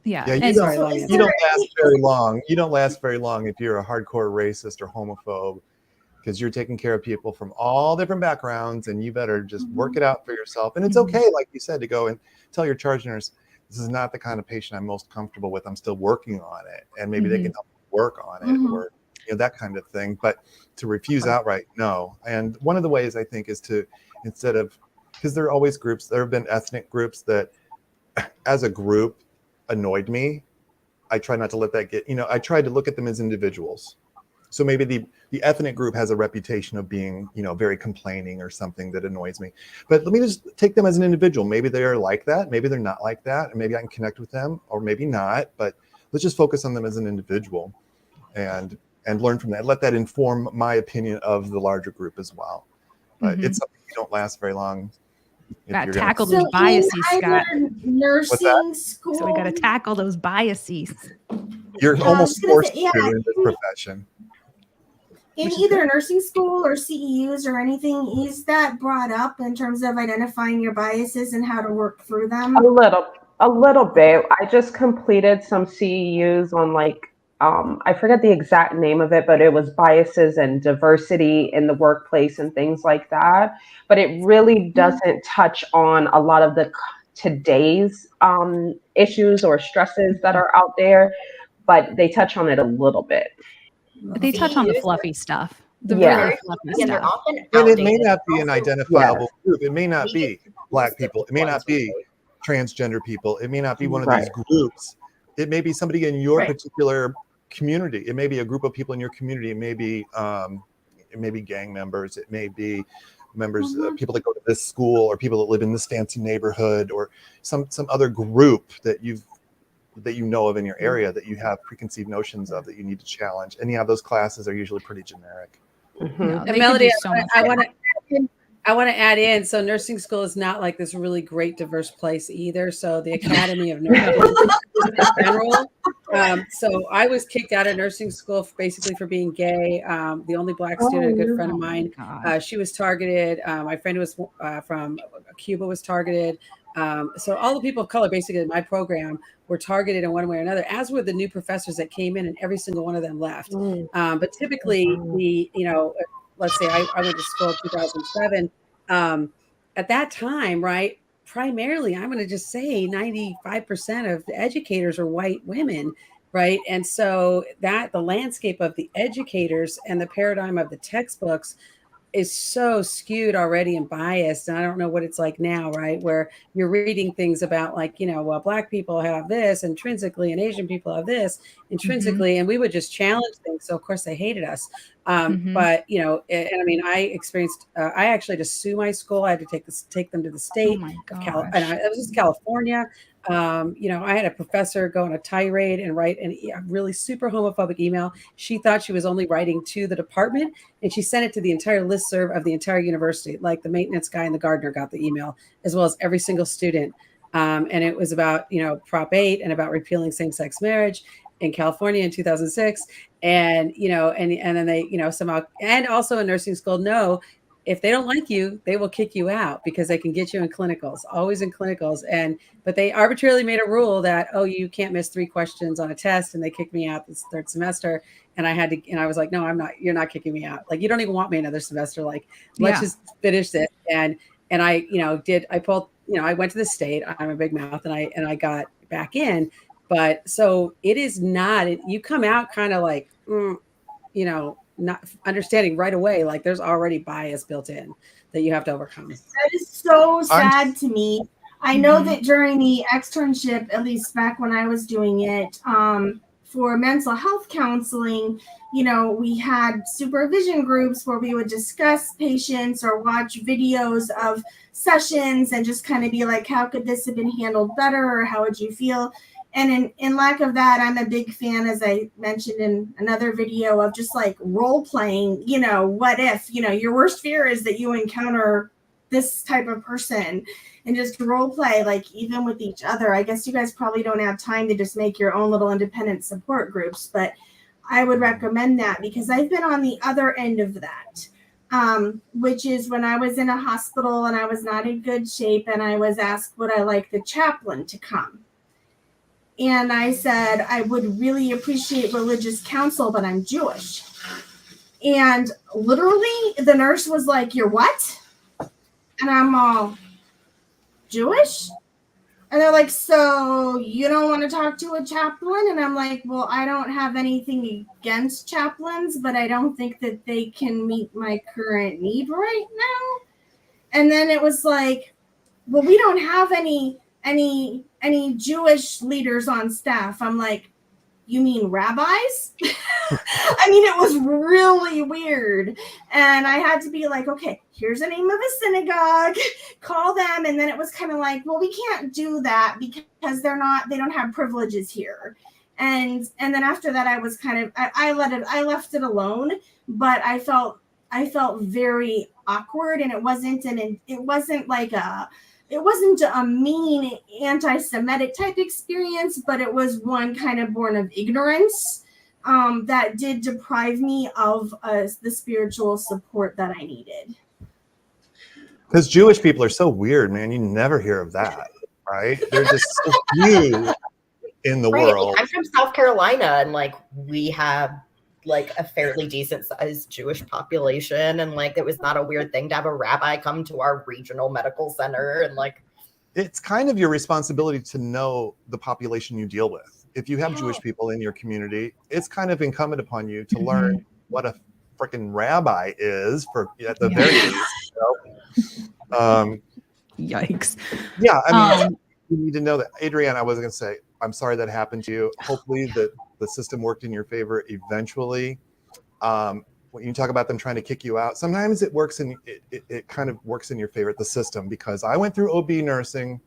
Yeah. Yeah, And Sorry, So long is you answer. there don't last any very long. You don't last very long if you're a hardcore racist or homophobe, because you're taking care of people from all different backgrounds, and you better just work it out for yourself. And it's okay, like you said, to go and tell your charge nurse, this is not the kind of patient I'm most comfortable with. I'm still working on it, and maybe they can help you work on it, or that kind of thing. But to refuse outright, no. And one of the ways, I think, is to, instead of, because there are always groups, there have been ethnic groups that as a group annoyed me. I try not to let that get, I try to look at them as individuals. So maybe the ethnic group has a reputation of being, very complaining or something that annoys me. But let me just take them as an individual. Maybe they're like that. Maybe they're not like that. And maybe I can connect with them, or maybe not. But let's just focus on them as an individual, and learn from that. Let that inform my opinion of the larger group as well. But it's something you don't last very long. Got to You're going tackle to. those so in biases, either Scott. What's that? nursing school? So we got to tackle those biases. You're I was almost gonna forced say, yeah, to in this profession. in Which is either good. nursing school or CEUs or anything, is that brought up in terms of identifying your biases and how to work through them? A little bit. I just completed some CEUs on I forget the exact name of it, but it was biases and diversity in the workplace and things like that. But it really doesn't touch on a lot of the today's issues or stresses that are out there, but they touch on it a little bit. They touch on the CEUs, fluffy stuff, the Yeah. really very fluffy fluffy, and they're stuff. often And it may outdated. not be an Also, identifiable group. It may not we get be Black the people. It may ones not we be take. transgender people. It may not be one of Right. these groups. It may be somebody in your Right. particular community. It may be a group of people in your community. It may be gang members. It may be members, people that go to this school, or people that live in this fancy neighborhood, or some other group that you know of in your area that you have preconceived notions of that you need to challenge. And yeah, those classes are usually pretty generic. Mhm. No, And they could Melody, do so much I more. want to I want to add in, so nursing school is not like this really great diverse place either. So the Academy of Nursing in general. So I was kicked out of nursing school basically for being gay. The only Black student, a good friend of mine, she was targeted. My friend was from Cuba was targeted. So all the people of color basically in my program were targeted in one way or another, as were the new professors that came in, and every single one of them left. But typically let's say I went to school in 2007. At that time, right, primarily, I'm going to just say 95% of the educators are white women, right? And so that the landscape of the educators and the paradigm of the textbooks is so skewed already and biased. And I don't know what it's like now, right? Where you're reading things about like, well, Black people have this intrinsically and Asian people have this intrinsically. And we would just challenge things. So of course they hated us. But, and I mean, I experienced, I actually had to sue my school. I had to take them to the state of California. And it was California. I had a professor go on a tirade and write a really super homophobic email. She thought she was only writing to the department, and she sent it to the entire listserv of the entire university. Like the maintenance guy and the gardener got the email, as well as every single student. And it was about, Prop 8 and about repealing same-sex marriage in California in 2006. And, and then they, somehow, and also in nursing school, no, if they don't like you, they will kick you out because they can get you in clinicals, always in clinicals. But they arbitrarily made a rule that, oh, you can't miss 3 questions on a test. And they kicked me out this 3rd semester. And I was like, no, I'm not, you're not kicking me out. Like, you don't even want me another semester. Like, let's just finish this. And I, I went to the state, I'm a big mouth, and I got back in. But so it is not, you come out kind of like, not understanding right away, like there's already bias built in that you have to overcome. That is so sad to me. I know that during the externship, at least back when I was doing it, for mental health counseling, we had supervision groups where we would discuss patients or watch videos of sessions and just kind of be like, how could this have been handled better, or how would you feel? And in lack of that, I'm a big fan, as I mentioned in another video, of just like role playing, what if, your worst fear is that you encounter this type of person, and just role play, like even with each other. I guess you guys probably don't have time to just make your own little independent support groups, but I would recommend that because I've been on the other end of that, which is when I was in a hospital and I was not in good shape and I was asked, would I like the chaplain to come? And I said, I would really appreciate religious counsel, but I'm Jewish. And literally the nurse was like, you're what? And I'm all, Jewish? And they're like, so you don't want to talk to a chaplain? And I'm like, well, I don't have anything against chaplains, but I don't think that they can meet my current need right now. And then it was like, well, we don't have any Jewish leaders on staff. I'm like, you mean rabbis? I mean, it was really weird. And I had to be like, okay, here's the name of a synagogue, call them. And then it was kind of like, well, we can't do that because they don't have privileges here. And then after that, I was kind of, I left it alone, but I felt very awkward, and it wasn't a mean anti-Semitic type experience, but it was one kind of born of ignorance that did deprive me of the spiritual support that I needed. Because Jewish people are so weird, man. You never hear of that, right? They're just so few in the world. I'm from South Carolina, and like we have like a fairly decent sized Jewish population, and like it was not a weird thing to have a rabbi come to our regional medical center. And like it's kind of your responsibility to know the population you deal with. If you have Jewish people in your community, it's kind of incumbent upon you to learn what a freaking rabbi is, for at the very least. Yikes. Yeah, I mean, you need to know that. Adrienne, I was going to say, I'm sorry that happened to you. Hopefully the system worked in your favor eventually. When you talk about them trying to kick you out, sometimes it works it kind of works in your favor, the system, because I went through OB nursing,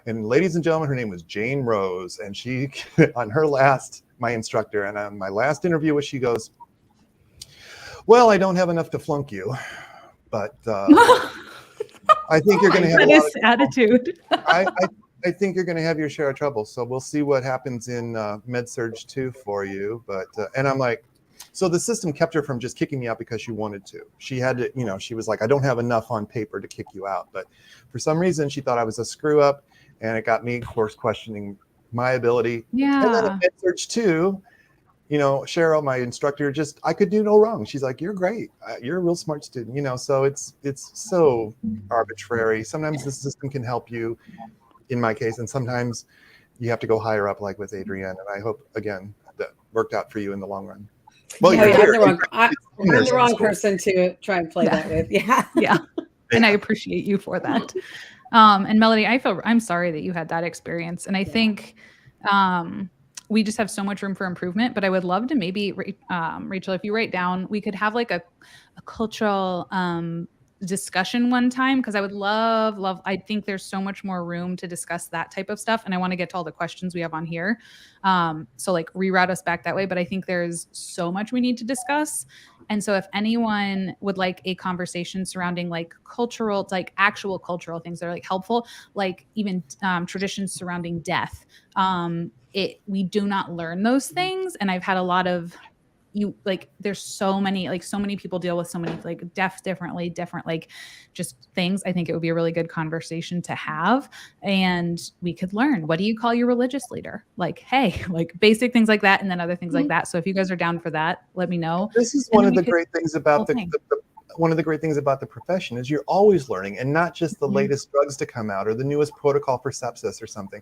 and ladies and gentlemen, her name was Jane Rose, and she, on her my instructor, and on my last interview, she goes, well, I don't have enough to flunk you, but I think you're going to have a That lot is of attitude. I think you're going to have your share of trouble. So we'll see what happens in med-surg 2 for you. But and I'm like, so the system kept her from just kicking me out because she wanted to. She had to, you know, she was like, I don't have enough on paper to kick you out. But for some reason, she thought I was a screw up, and it got me, of course, questioning my ability. And then Yeah. at med-surg 2, you know, Cheryl, my instructor, just, I could do no wrong. She's like, you're great. You're a real smart student, you know. So it's so arbitrary. Sometimes the system can help you, in my case, and sometimes you have to go higher up, like with Adrienne. And I hope, again, that worked out for you in the long run. Well, Yeah. you're I'm here. the wrong, I'm the So- wrong person to try and play that with. Yeah. Yeah. And I appreciate you for that. And Melody, I'm sorry that you had that experience. And I think we just have so much room for improvement, but I would love to maybe, Rachel, if you write down, we could have like a cultural discussion one time, because I would love, I think there's so much more room to discuss that type of stuff. And I want to get to all the questions we have on here. So like reroute us back that way. But I think there's so much we need to discuss. And so if anyone would like a conversation surrounding like cultural, like actual cultural things that are like helpful, like even traditions surrounding death, we do not learn those things. And I've had a lot of there's so many people deal with so many like deaths different like just things. I think it would be a really good conversation to have, and we could learn, what do you call your religious leader? Like, hey, like basic things like that, and then other things like that. So if you guys are down for that, let me know. This is one of the great things about one of the great things about the profession is you're always learning, and not just the latest drugs to come out or the newest protocol for sepsis or something.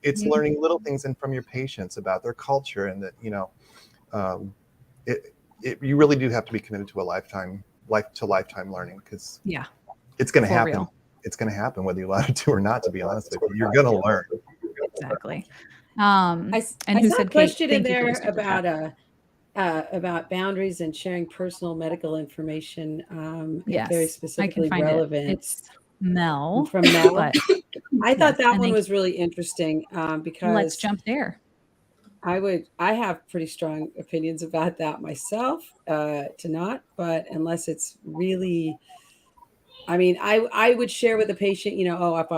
It's learning little things and from your patients about their culture, and that, you know, you really do have to be committed to a lifetime learning, because it's going to happen. Real. It's going to happen whether you allow it to or not, to be honest with you. You're going to learn. Exactly. I saw a question in there about boundaries and sharing personal medical information. Yes, very specifically relevant. It's Mel. From Mel. But I thought that one was really interesting because let's jump there. I have pretty strong opinions about that myself, but unless it's really, I mean, I would share with the patient, you know, if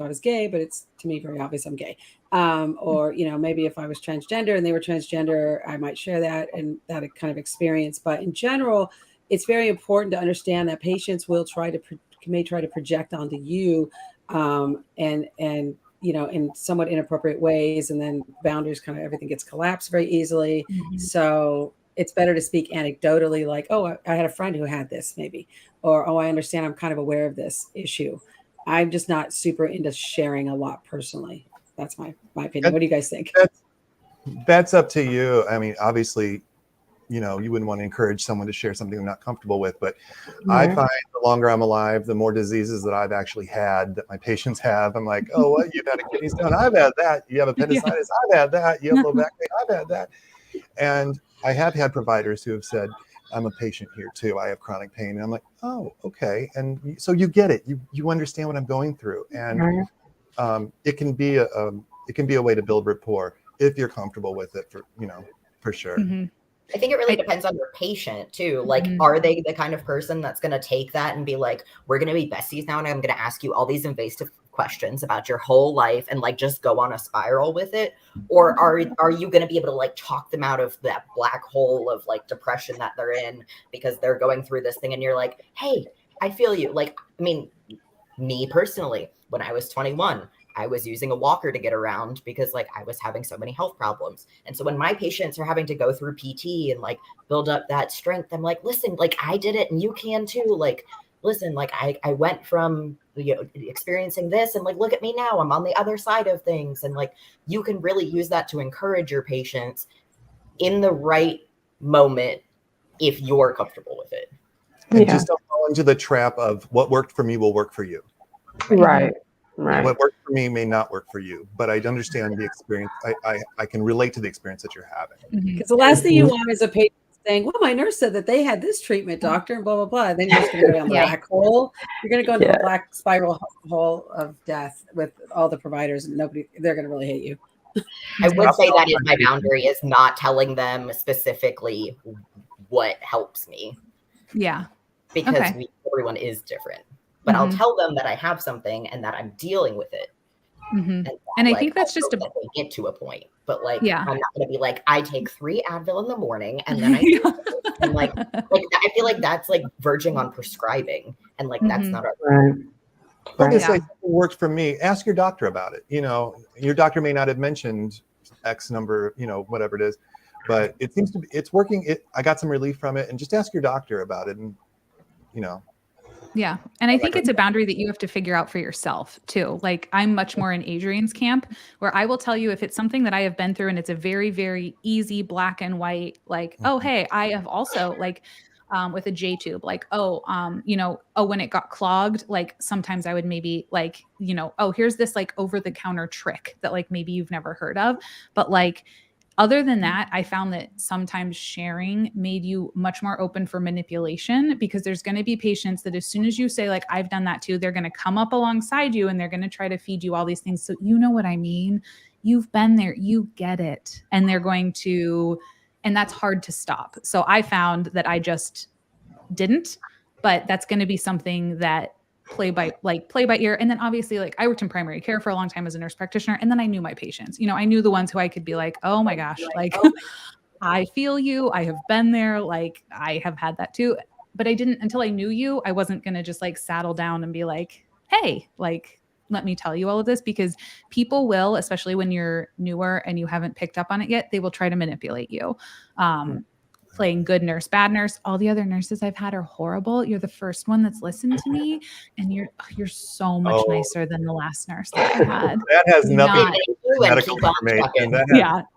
I was gay, but it's to me very obvious I'm gay. Or, you know, maybe if I was transgender and they were transgender, I might share that and that kind of experience. But in general, it's very important to understand that patients will may try to project onto you and you know, in somewhat inappropriate ways, and then boundaries, kind of everything gets collapsed very easily. So it's better to speak anecdotally, like, oh, I had a friend who had this, maybe, or, oh, I understand, I'm kind of aware of this issue. I'm just not super into sharing a lot personally. That's my opinion. What do you guys think? That's up to you. I mean, obviously, you know, you wouldn't want to encourage someone to share something they're not comfortable with. But I find the longer I'm alive, the more diseases that I've actually had, that my patients have. I'm like, oh, what? You've had a kidney stone? I've had that. You have appendicitis? I've had that. You have low back pain? I've had that. And I have had providers who have said, I'm a patient here too. I have chronic pain. And I'm like, oh, okay. And so you get it. You understand what I'm going through. And it can be a way to build rapport if you're comfortable with it, for sure. I think it really depends on your patient too. Like, are they the kind of person that's going to take that and be like, we're going to be besties now, and I'm going to ask you all these invasive questions about your whole life and like just go on a spiral with it? Or are you going to be able to like talk them out of that black hole of like depression that they're in because they're going through this thing, and you're like, hey, I feel you. Like, I mean, me personally, when I was 21, I was using a walker to get around because like I was having so many health problems. And so when my patients are having to go through PT and like build up that strength, I'm like, listen, like I did it and you can too. Like, listen, like I went from, you know, experiencing this and like, look at me now, I'm on the other side of things. And like, you can really use that to encourage your patients in the right moment if you're comfortable with it. And just don't fall into the trap of what worked for me will work for you. Right. What worked for me may not work for you, but I understand the experience. I can relate to the experience that you're having. Because the last thing you want is a patient saying, well, my nurse said that they had this treatment, doctor, and blah, blah, blah. And then you're just going to go down the black hole. You're going to go into a black spiral hole of death with all the providers, and they're going to really hate you. I would say that is my boundary, is not telling them specifically what helps me. Yeah. Because everyone is different. but I'll tell them that I have something and that I'm dealing with it. And I think that's just that they get to a point, but like, yeah. I'm not going to be like, I take 3 Advil in the morning and then I and like I feel like that's like verging on prescribing, and like that's not a Like I say, it worked for me. Ask your doctor about it. You know, your doctor may not have mentioned X number, you know, whatever it is, but it seems to be, it's working. I got some relief from it, and just ask your doctor about it, and you know. Yeah. And I think it's a boundary that you have to figure out for yourself too. Like I'm much more in Adrian's camp, where I will tell you if it's something that I have been through and it's a very, very easy black and white, like, oh, hey, I have also like with a J tube, like, you know, when it got clogged, like sometimes I would maybe like, you know, here's this like over the counter trick that like maybe you've never heard of. But like, other than that, I found that sometimes sharing made you much more open for manipulation, because there's going to be patients that as soon as you say like, I've done that too, they're going to come up alongside you and they're going to try to feed you all these things. So you know what I mean? You've been there, you get it. And they're going to, and that's hard to stop. So I found that I just didn't, but that's going to be something that play by ear. And then obviously, like I worked in primary care for a long time as a nurse practitioner. And then I knew my patients, you know, I knew the ones who I could be like, oh my gosh, like I feel you. I have been there. Like I have had that too. But I didn't, until I knew you, I wasn't going to just like saddle down and be like, hey, like, let me tell you all of this, because people will, especially when you're newer and you haven't picked up on it yet, they will try to manipulate you. Playing good nurse, bad nurse. All the other nurses I've had are horrible. You're the first one that's listened to me, and you're so much nicer than the last nurse that I had. That has nothing to do with medical information.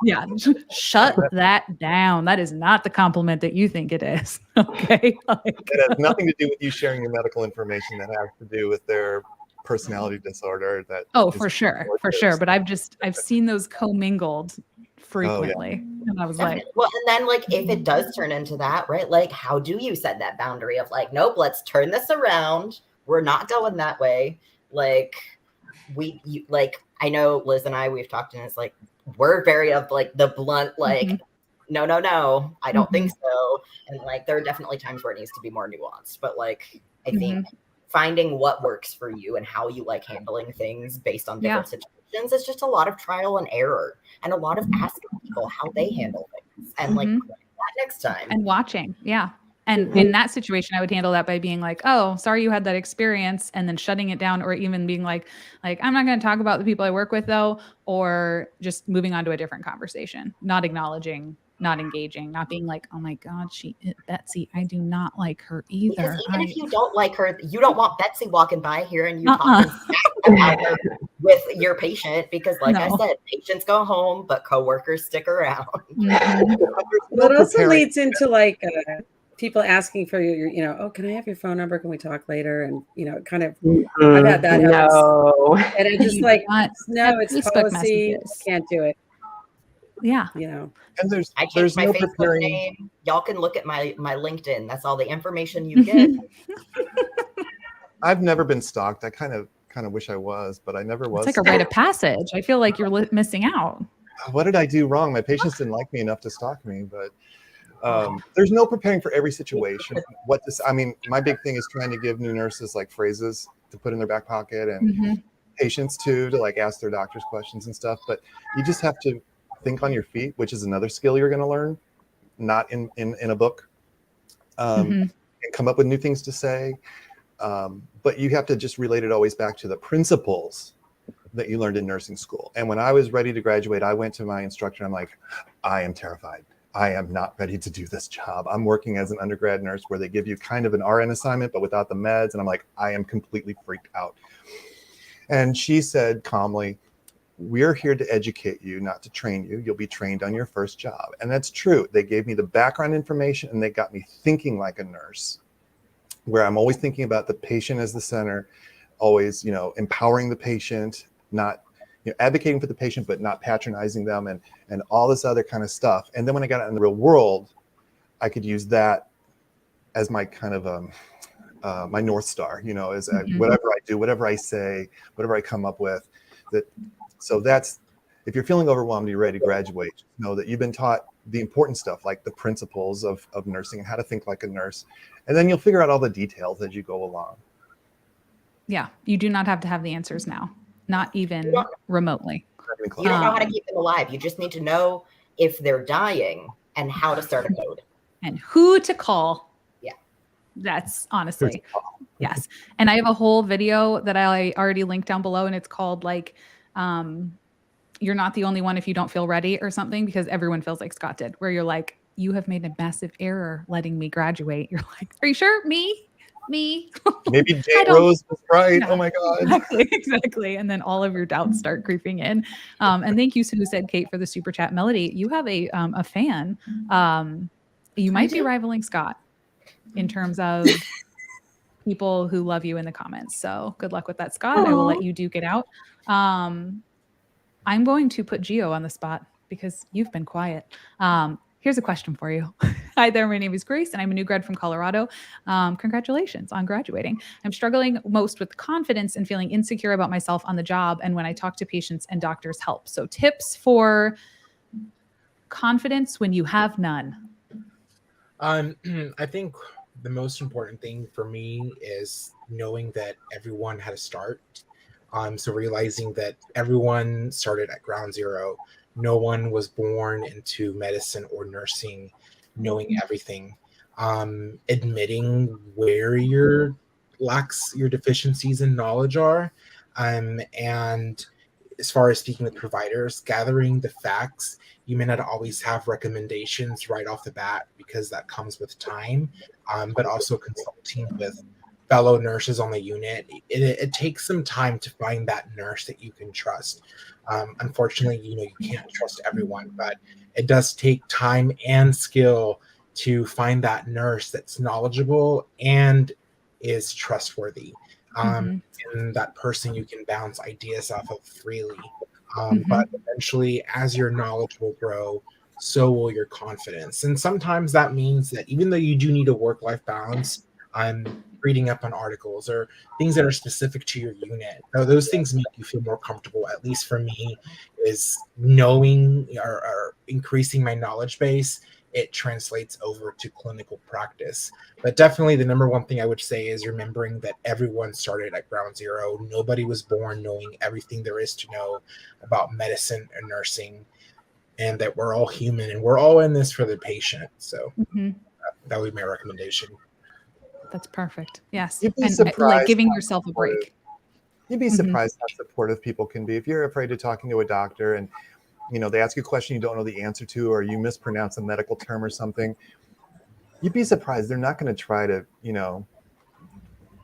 Yeah. Shut that down. That is not the compliment that you think it is. Okay. It has nothing to do with you sharing your medical information. That has to do with their personality disorder. For sure. But I've seen those commingled frequently. And I was like, well, and then like if it does turn into that, right? Like how do you set that boundary of like, nope, let's turn this around. We're not going that way. Like I know Liz and we've talked, and it's like we're very of like the blunt, like no, I don't think so. And like there are definitely times where it needs to be more nuanced. But like I think finding what works for you and how you like handling things based on different situations is just a lot of trial and error, and a lot of asking people how they handle things, and like that next time and watching. And in that situation, I would handle that by being like, oh, sorry you had that experience, and then shutting it down, or even being like I'm not going to talk about the people I work with though, or just moving on to a different conversation, not acknowledging, not engaging, not being like, oh my God, Betsy, I do not like her either. Because even if you don't like her, you don't want Betsy walking by here and you talking about her with your patient, because like I said, patients go home, but coworkers stick around. Well, it also leads into like people asking for your, you know, can I have your phone number? Can we talk later? And, you know, kind of, I've had that happen. And it's just like, no, it's Facebook policy. Can't do it. Yeah. You know, and I changed my Facebook name. Y'all can look at my LinkedIn. That's all the information you get. I've never been stalked. I kind of wish I was, but I never was. It's like a rite of passage. I feel like you're missing out. What did I do wrong? My patients didn't like me enough to stalk me, but there's no preparing for every situation. My big thing is trying to give new nurses like phrases to put in their back pocket, and patients too, to like ask their doctors questions and stuff. But you just have to think on your feet, which is another skill you're going to learn, not in a book, and come up with new things to say. But you have to just relate it always back to the principles that you learned in nursing school. And when I was ready to graduate, I went to my instructor. I'm like, I am terrified. I am not ready to do this job. I'm working as an undergrad nurse where they give you kind of an RN assignment, but without the meds. And I'm like, I am completely freaked out. And she said calmly, we're here to educate you, not to train you. You'll be trained on your first job. And that's true. They gave me the background information, and they got me thinking like a nurse, where I'm always thinking about the patient as the center, always, empowering the patient, not advocating for the patient, but not patronizing them, and all this other kind of stuff. And then when I got out in the real world, I could use that as my kind of my North Star, as whatever I do, whatever I say, whatever I come up with. So that's, if you're feeling overwhelmed, you're ready to graduate, just know that you've been taught the important stuff, like the principles of nursing and how to think like a nurse. And then you'll figure out all the details as you go along. Yeah, you do not have to have the answers now, not even remotely. You don't know how to keep them alive. You just need to know if they're dying and how to start a code. And who to call. Yeah. That's honestly, yes. And I have a whole video that I already linked down below, and it's called like, you're not the only one if you don't feel ready or something, because everyone feels like Scott did, where you're like, you have made a massive error letting me graduate. You're like, are you sure? Me? Maybe Jane Rose was right. Yeah, Oh my God. exactly. And then all of your doubts start creeping in. And thank you, who said Kate, for the super chat. Melody, you have a fan. You might be rivaling Scott in terms of people who love you in the comments. So good luck with that, Scott. I will let you duke it out. I'm going to put Gio on the spot because you've been quiet. Here's a question for you. Hi there, my name is Grace and I'm a new grad from Colorado. Congratulations on graduating. I'm struggling most with confidence and feeling insecure about myself on the job and when I talk to patients and doctors help. So tips for confidence when you have none. I think the most important thing for me is knowing that everyone had a start. So realizing that everyone started at ground zero. No one was born into medicine or nursing knowing everything. Admitting where your lacks, your deficiencies in knowledge are. And as far as speaking with providers, gathering the facts. You may not always have recommendations right off the bat because that comes with time, but also consulting with fellow nurses on the unit. It takes some time to find that nurse that you can trust. Unfortunately, you can't trust everyone, but it does take time and skill to find that nurse that's knowledgeable and is trustworthy. And that person you can bounce ideas off of freely. But eventually, as your knowledge will grow, so will your confidence. And sometimes that means that even though you do need a work-life balance, reading up on articles or things that are specific to your unit. Now, those things make you feel more comfortable, at least for me, is knowing or increasing my knowledge base. It translates over to clinical practice. But definitely the number one thing I would say is remembering that everyone started at ground zero. Nobody was born knowing everything there is to know about medicine and nursing, and that we're all human and we're all in this for the patient. So that would be my recommendation. That's perfect. Yes. You'd be And surprised like giving how yourself a supportive- break. You'd be surprised how supportive people can be. If you're afraid of talking to a doctor and they ask you a question you don't know the answer to, or you mispronounce a medical term or something, you'd be surprised. They're not going to try to,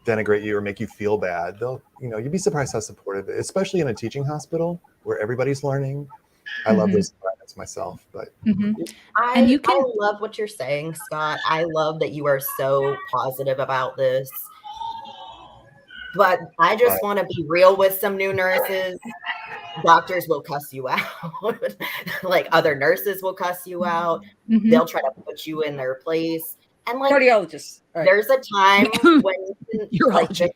denigrate you or make you feel bad. They'll, you'd be surprised how supportive, especially in a teaching hospital where everybody's learning. I love those environments myself, but I love what you're saying, Scott. I love that you are so positive about this. But I just want to be real with some new nurses. Doctors will cuss you out. Like other nurses will cuss you out. They'll try to put you in their place. And like cardiologists, there's a time when you can just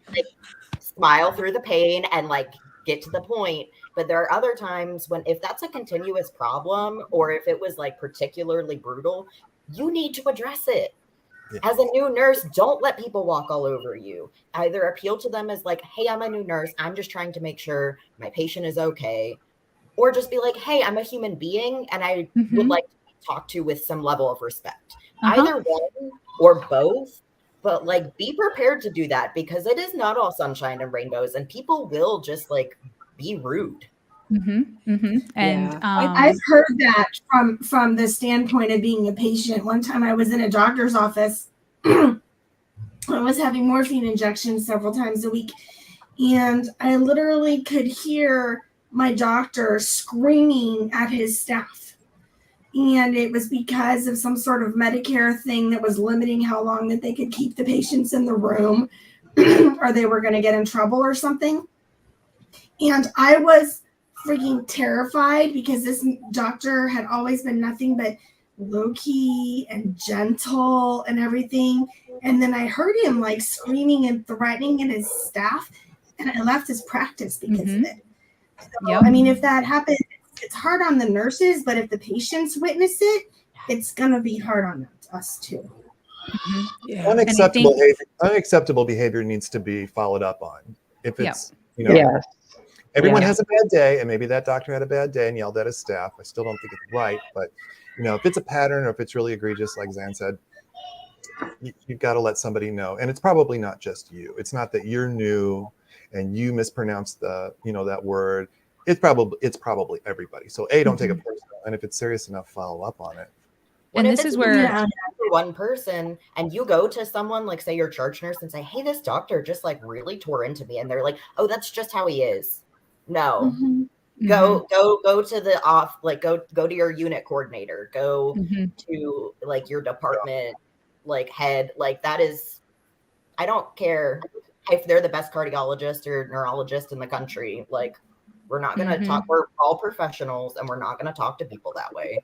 smile through the pain and like get to the point. But there are other times when if that's a continuous problem or if it was like particularly brutal, you need to address it. As a new nurse, don't let people walk all over you. Either appeal to them as like, hey, I'm a new nurse. I'm just trying to make sure my patient is okay. Or just be like, hey, I'm a human being and I would like to be talked to with some level of respect. Either one or both. But like be prepared to do that because it is not all sunshine and rainbows and people will just like be rude. And I've heard that from the standpoint of being a patient. One time I was in a doctor's office. I was having morphine injections several times a week, and I literally could hear my doctor screaming at his staff. And it was because of some sort of Medicare thing that was limiting how long that they could keep the patients in the room or they were going to get in trouble or something. And I was freaking terrified because this doctor had always been nothing but low-key and gentle and everything. And then I heard him like screaming and threatening at his staff, and I left his practice because of it. So, I mean, if that happens, it's hard on the nurses, but if the patients witness it, it's going to be hard on us too. Unacceptable behavior needs to be followed up on. If Yeah. it's, you know, Yes. everyone Yeah. has a bad day, and maybe that doctor had a bad day and yelled at his staff. I still don't think it's right, but you know, if it's a pattern or if it's really egregious, like Zan said, you've got to let somebody know. And it's probably not just you. It's not that you're new and you mispronounced the, you know, that word. It's probably everybody. So don't take it personal, and if it's serious enough, follow up on it. And this is where one person and you go to someone like, say, your charge nurse, and say, hey, this doctor just like really tore into me, and they're like, oh, that's just how he is. No. Go to the go to your unit coordinator, go to like your department like head. Like, that is, I don't care if they're the best cardiologist or neurologist in the country. Like, we're not going to talk. We're all professionals, and we're not going to talk to people that way.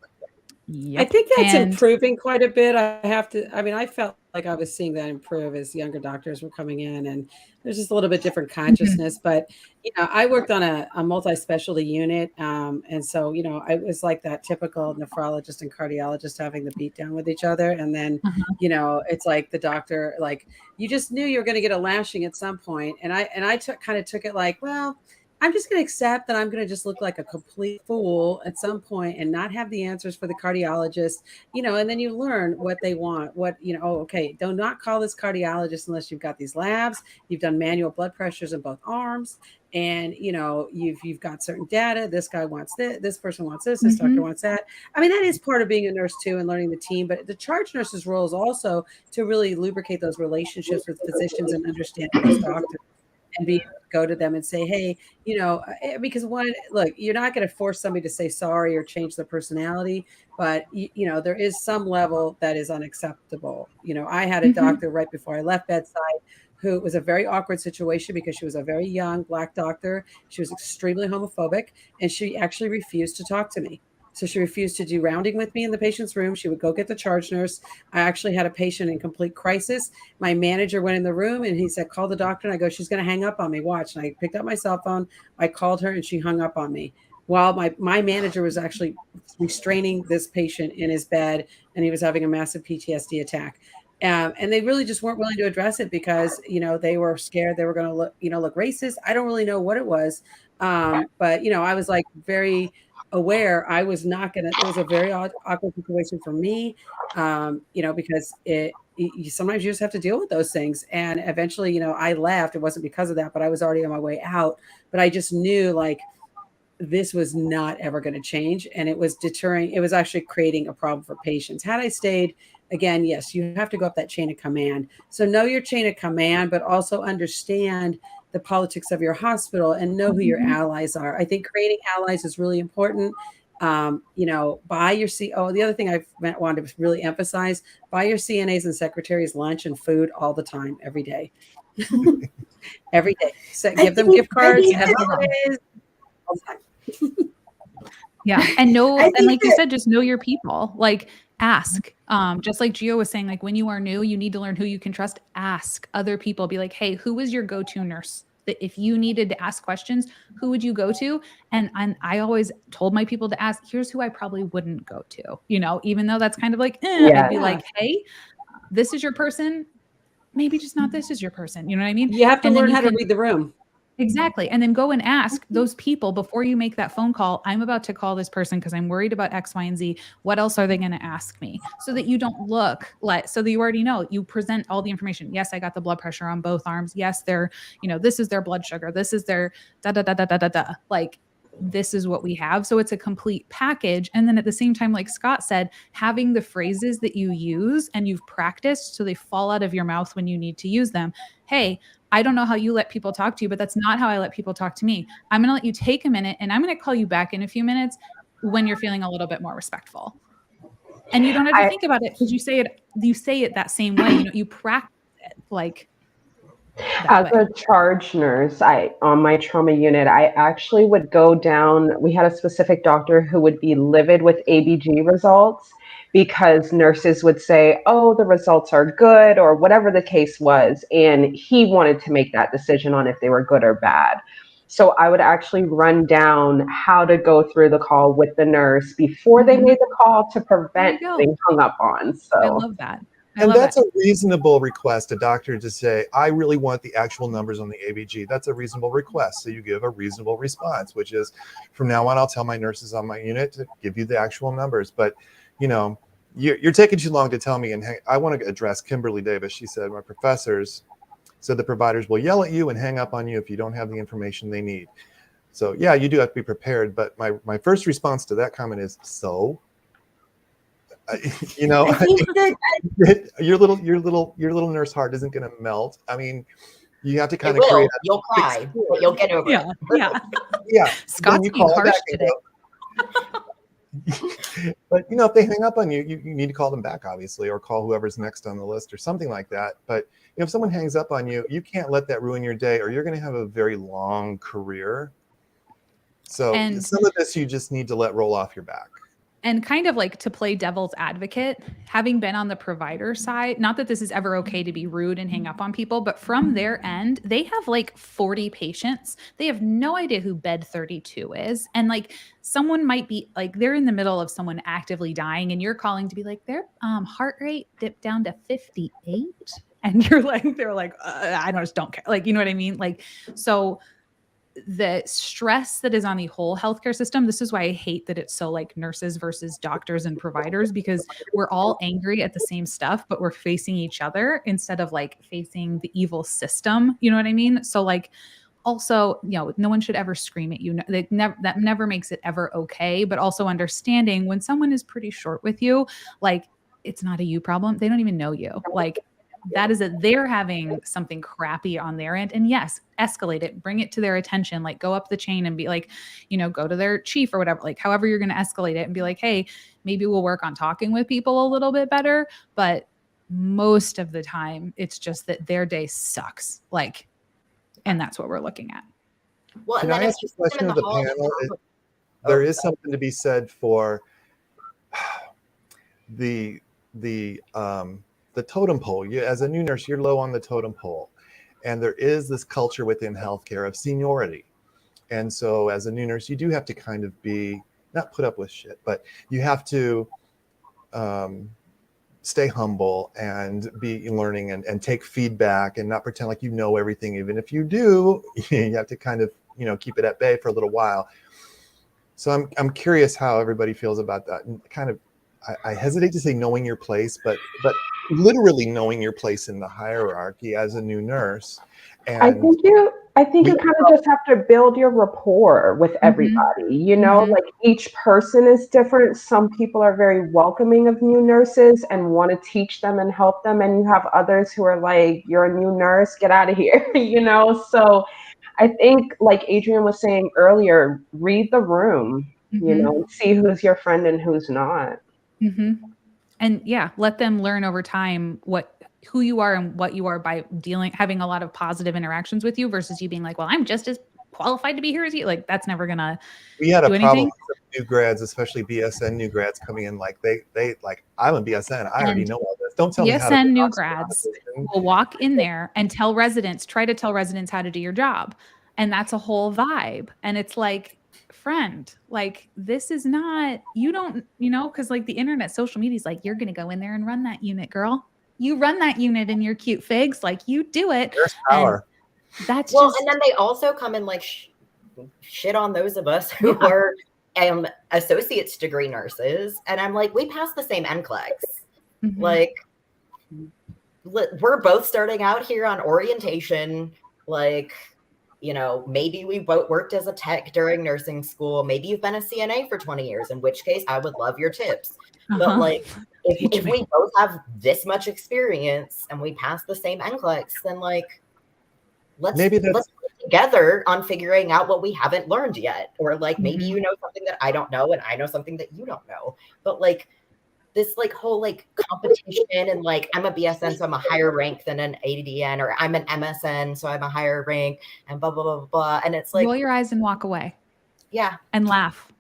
Yep. I think that's And improving quite a bit. I mean, I felt like I was seeing that improve as younger doctors were coming in, and there's just a little bit different consciousness. But, you know, I worked on a multi-specialty unit. And so, you know, I was like that typical nephrologist and cardiologist having the beat down with each other. And then, you know, it's like the doctor, like, you just knew you were going to get a lashing at some point. And I kind of took it like, well, I'm just going to accept that I'm going to just look like a complete fool at some point and not have the answers for the cardiologist, you know, and then you learn what they want, what, you know, oh, okay, do not call this cardiologist unless you've got these labs, you've done manual blood pressures in both arms, and, you know, you've got certain data. This guy wants this person wants this doctor wants that. I mean, that is part of being a nurse too, and learning the team, but the charge nurse's role is also to really lubricate those relationships with physicians and understand those doctors, and be able to go to them and say, hey, you know, because look, you're not going to force somebody to say sorry or change their personality, but you know, there is some level that is unacceptable. You know, I had a doctor right before I left bedside who was a very awkward situation because she was a very young Black doctor. She was extremely homophobic, and she actually refused to talk to me. So she refused to do rounding with me in the patient's room. She would go get the charge nurse. I actually had a patient in complete crisis. My manager went in the room and he said, call the doctor. And I go, she's going to hang up on me. Watch. And I picked up my cell phone. I called her and she hung up on me. While my manager was actually restraining this patient in his bed, and he was having a massive PTSD attack. And they really just weren't willing to address it because, you know, they were scared they were going to look racist. I don't really know what it was. But, you know, I was like very aware I was not going to, it was a very awkward situation for me, you know, because sometimes you just have to deal with those things. And eventually, you know, I left. It wasn't because of that, but I was already on my way out. But I just knew like this was not ever going to change. And it was deterring. It was actually creating a problem for patients. Had I stayed, again, yes, you have to go up that chain of command. So know your chain of command, but also understand the politics of your hospital and know who your allies are. I think creating allies is really important. You know, buy your the other thing I wanted to really emphasize, buy your CNAs and secretaries lunch and food all the time, every day. Every day. So give them gift cards at holidays, all the time. Yeah. And and like you said, just know your people. Like, ask. Just like Gio was saying, like, when you are new, you need to learn who you can trust. Ask other people. Be like, hey, who is your go-to nurse? That if you needed to ask questions, who would you go to? And I always told my people to ask, here's who I probably wouldn't go to, you know, even though that's kind of like, I'd be like, hey, this is your person. Maybe just not this is your person. You know what I mean? You have to And then learn you how to can read the room. Exactly. And then go and ask those people before you make that phone call. I'm about to call this person because I'm worried about X, Y, and Z. What else are they going to ask me? So that you don't look like, so that you already know, you present all the information. Yes, I got the blood pressure on both arms. Yes, they're, you know, this is their blood sugar. This is their da, da, da, da, da, da, da. Like, this is what we have. So it's a complete package. And then at the same time, like Scott said, having the phrases that you use and you've practiced so they fall out of your mouth when you need to use them. Hey, I don't know how you let people talk to you, but that's not how I let people talk to me. I'm going to let you take a minute and I'm going to call you back in a few minutes when you're feeling a little bit more respectful. And you don't have to think about it because you say it that same way. You know, you practice it like as a charge nurse, on my trauma unit, I actually would go down. We had a specific doctor who would be livid with ABG results because nurses would say, oh, the results are good, or whatever the case was. And he wanted to make that decision on if they were good or bad. So I would actually run down how to go through the call with the nurse before they made the call to prevent being hung up on. So I love that. And that's a reasonable request, a doctor to say, I really want the actual numbers on the ABG. That's a reasonable request. So you give a reasonable response, which is, from now on, I'll tell my nurses on my unit to give you the actual numbers. But, you know, you're taking too long to tell me. And I want to address Kimberly Davis. She said, my professors said the providers will yell at you and hang up on you if you don't have the information they need. So yeah, you do have to be prepared. But my first response to that comment is, so? You know, I think that your little nurse heart isn't going to melt. I mean, you have to kind of create. You'll cry, but you'll get over it. Yeah. Scott's being harsh today. But you know, if they hang up on you, you need to call them back, obviously, or call whoever's next on the list or something like that. But if someone hangs up on you, you can't let that ruin your day, or you're going to have a very long career. So some of this you just need to let roll off your back. And kind of like to play devil's advocate, having been on the provider side, not that this is ever okay to be rude and hang up on people, but from their end, they have like 40 patients. They have no idea who bed 32 is. And like someone might be like, they're in the middle of someone actively dying and you're calling to be like, their heart rate dipped down to 58. And you're like, they're like, I just don't care. Like, you know what I mean? Like, so the stress that is on the whole healthcare system, this is why I hate that it's so like nurses versus doctors and providers, because we're all angry at the same stuff, but we're facing each other instead of like facing the evil system. You know what I mean? So like, also, you know, no one should ever scream at you. That never makes it ever okay. But also understanding when someone is pretty short with you, like it's not a you problem. They don't even know you. Like that is that they're having something crappy on their end. And yes, escalate it, bring it to their attention, like go up the chain and be like, you know, go to their chief or whatever, like however you're going to escalate it and be like, hey, maybe we'll work on talking with people a little bit better. But most of the time it's just that their day sucks. Like, and that's what we're looking at. Well, Can I ask a question of the panel? There is something to be said for the totem pole. You, as a new nurse, you're low on the totem pole. And there is this culture within healthcare of seniority. And so as a new nurse, you do have to kind of be, not put up with shit, but you have to stay humble and be learning and take feedback and not pretend like you know everything. Even if you do, you have to kind of, you know, keep it at bay for a little while. So I'm curious how everybody feels about that. And kind of, I hesitate to say knowing your place, but literally knowing your place in the hierarchy as a new nurse. And I think you kind of just have to build your rapport with everybody. You know, like each person is different. Some people are very welcoming of new nurses and want to teach them and help them. And you have others who are like, you're a new nurse, get out of here, you know? So I think, like Adrienne was saying earlier, read the room, you know, see who's your friend and who's not. And yeah, let them learn over time who you are and what you are by having a lot of positive interactions with you versus you being like, well, I'm just as qualified to be here as you. Like that's never gonna we had a problem with new grads, especially BSN new grads coming in like they like, I'm a BSN, I already know all this. Don't tell me how to BSN new grads will walk in there and try to tell residents how to do your job. And that's a whole vibe. And it's like, friend, like this is not, you don't, you know, because like the internet, social media is like, you're gonna go in there and run that unit, girl. You run that unit in your cute figs, like you do it. There's power. And that's and then they also come and like shit on those of us who are associate's degree nurses, and I'm like, we passed the same NCLEX. Like we're both starting out here on orientation, like, you know, maybe we both worked as a tech during nursing school. Maybe you've been a CNA for 20 years, in which case I would love your tips. But like, if we both have this much experience and we pass the same NCLEX, then like, let's work together on figuring out what we haven't learned yet. Or like, maybe you know something that I don't know and I know something that you don't know. But like, this like whole like competition and like I'm a BSN, so I'm a higher rank than an ADN, or I'm an MSN, so I'm a higher rank, and blah, blah, blah, blah. And it's like, roll your eyes and walk away. Yeah. And laugh.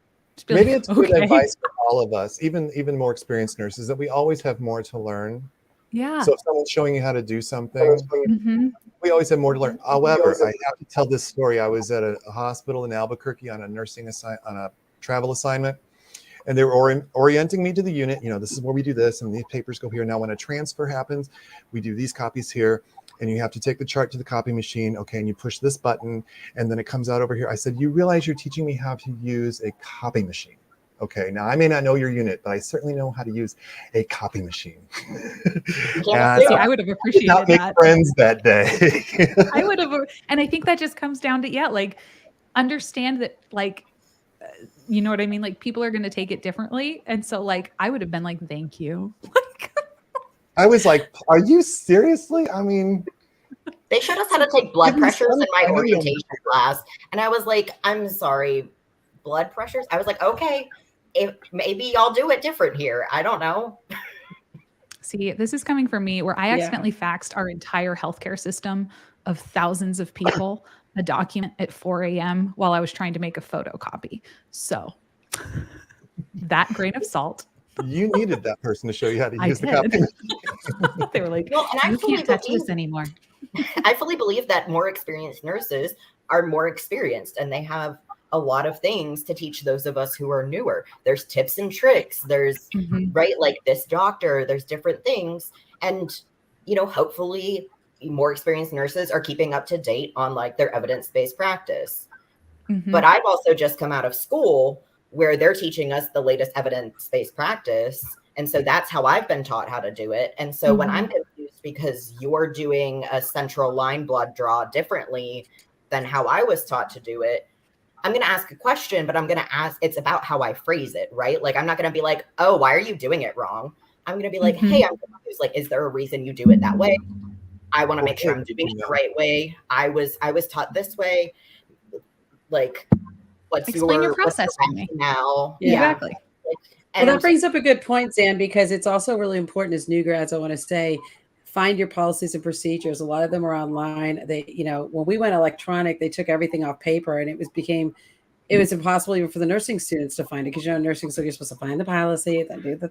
Maybe it's good advice for all of us, even more experienced nurses, that we always have more to learn. Yeah. So if someone's showing you how to do something, we always have more to learn. However, I have to tell this story. I was at a hospital in Albuquerque on a travel assignment. And they were orienting me to the unit. This is where we do this, and these papers go here. Now, when a transfer happens, we do these copies here, and you have to take the chart to the copy machine. Okay, and you push this button, and then it comes out over here. I said, you realize you're teaching me how to use a copy machine. Okay, now I may not know your unit, but I certainly know how to use a copy machine. And See, I would have appreciated not make that. friends that day. I would have, and I think that just comes down to, like, understand that, like, you know what I mean? Like, people are going to take it differently. And so, like, I would have been like, thank you. I was like, are you seriously? I mean, they showed us how to take blood pressures in my orientation class. And I was like, I'm sorry, blood pressures? I was like, okay, maybe y'all do it different here. I don't know. See, this is coming from me where I accidentally faxed our entire healthcare system of thousands of people a document at 4 a.m. while I was trying to make a photocopy. So that grain of salt. You needed that person to show you how to use the did. copy. They were like, well, and you can't touch this anymore. I fully believe that more experienced nurses are more experienced, and they have a lot of things to teach those of us who are newer. There's tips and tricks. There's right, like this doctor, there's different things. And, hopefully more experienced nurses are keeping up to date on like their evidence-based practice. But I've also just come out of school where they're teaching us the latest evidence-based practice. And so that's how I've been taught how to do it. And so when I'm confused because you're doing a central line blood draw differently than how I was taught to do it, I'm going to ask a question, but I'm going to ask, it's about how I phrase it, right? Like, I'm not going to be like, oh, why are you doing it wrong? I'm going to be like, hey, I'm confused. Like, is there a reason you do it that way? I want to make sure I'm doing it the right way. I was taught this way. Like, explain your process to me now? Yeah. Exactly. Well, that brings up a good point, Zan, because it's also really important as new grads. I want to say, find your policies and procedures. A lot of them are online. They, when we went electronic, they took everything off paper, and it was impossible even for the nursing students to find it, because nursing school, you're supposed to find the policy, then do the,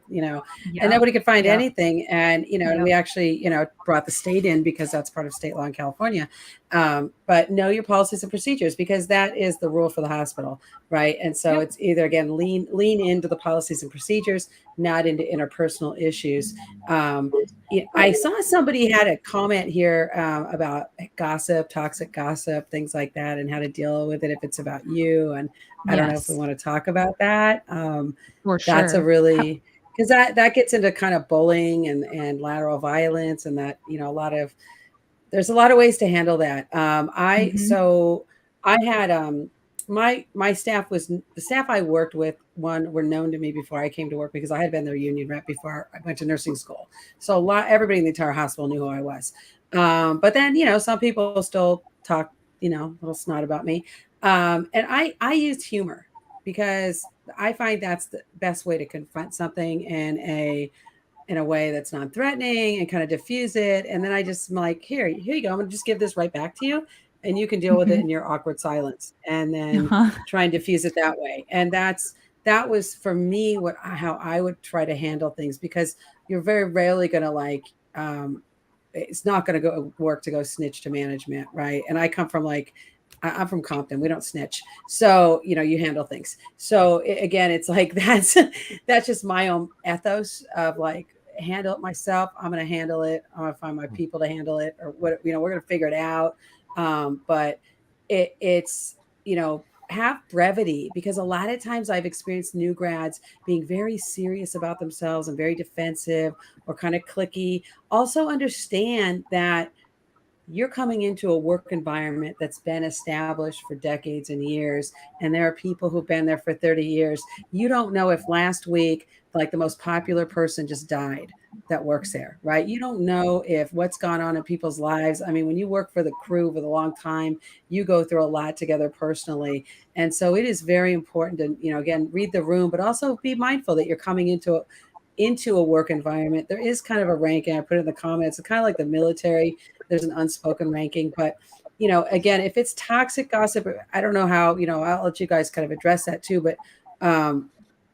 and nobody could find anything. And and we actually brought the state in because that's part of state law in California. But know your policies and procedures, because that is the rule for the hospital, right? And so it's either, again, lean into the policies and procedures, not into interpersonal issues. I saw somebody had a comment here about gossip, toxic gossip, things like that, and how to deal with it if it's about you. And I don't know if we want to talk about that. That's a really, because that gets into kind of bullying and lateral violence, and that there's a lot of ways to handle that. So I had my staff the staff I worked with, were known to me before I came to work, because I had been their union rep before I went to nursing school. So everybody in the entire hospital knew who I was. But then, some people still talk, a little snot about me. And I used humor, because I find that's the best way to confront something in a way that's non-threatening, and kind of diffuse it. And then I just, I'm like, here you go. I'm gonna just give this right back to you, and you can deal with it in your awkward silence, and then try and diffuse it that way. And that was for me how I would try to handle things, because you're very rarely going to it's not going to work to go snitch to management. Right. And I come from I'm from Compton. We don't snitch. So, you handle things. So again, it's like, that's just my own ethos of handle it myself. I'm going to handle it. I'm going to find my people to handle it, or what, we're going to figure it out. But it's, have brevity, because a lot of times I've experienced new grads being very serious about themselves and very defensive or kind of cliquey. Also understand that you're coming into a work environment that's been established for decades and years, and there are people who've been there for 30 years. You don't know if last week, the most popular person just died that works there, right? You don't know if what's gone on in people's lives. I mean, when you work for the crew for a long time, you go through a lot together personally. And so it is very important to, again, read the room, but also be mindful that you're coming into a work environment. There is kind of a ranking. I put it in the comments. It's kind of like the military. There's an unspoken ranking, but again, if it's toxic gossip, I don't know how, I'll let you guys kind of address that too, but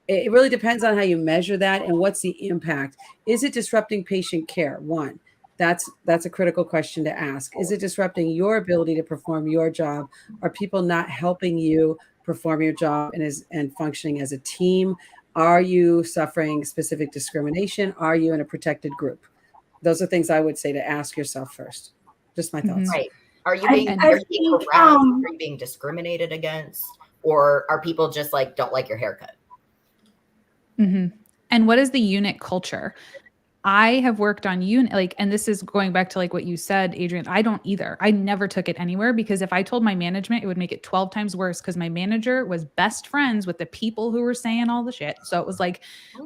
it really depends on how you measure that and what's the impact. Is it disrupting patient care? One, that's a critical question to ask. Is it disrupting your ability to perform your job? Are people not helping you perform your job and functioning as a team? Are you suffering specific discrimination? Are you in a protected group? Those are things I would say to ask yourself first. Just my thoughts. Right. Are you I being think, harassed? Are you being discriminated against? Or are people just like, don't like your haircut? And what is the unit culture? I have worked on unit, like, and this is going back to like what you said, Adrian. I don't either. I never took it anywhere because if I told my management, it would make it 12 times worse because my manager was best friends with the people who were saying all the shit. So it was like,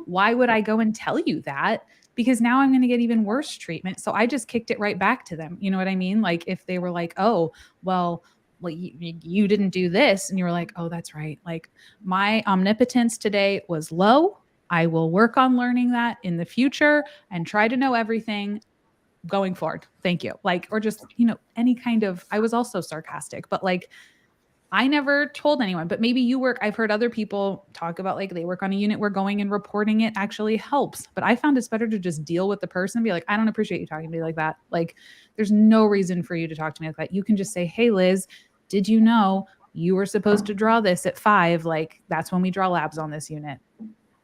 why would I go and tell you that? Because now I'm going to get even worse treatment. So I just kicked it right back to them. You know what I mean? Like if they were like, oh, well, you didn't do this. And you were like, oh, that's right. Like my omnipotence today was low. I will work on learning that in the future and try to know everything going forward. Thank you. Like, or just, any kind of, I was also sarcastic, but like, I never told anyone, but maybe you work. I've heard other people talk about like they work on a unit where going and reporting it actually helps. But I found it's better to just deal with the person and be like, I don't appreciate you talking to me like that. Like, there's no reason for you to talk to me like that. You can just say, hey, Liz, did you know you were supposed to draw this at 5? Like, that's when we draw labs on this unit.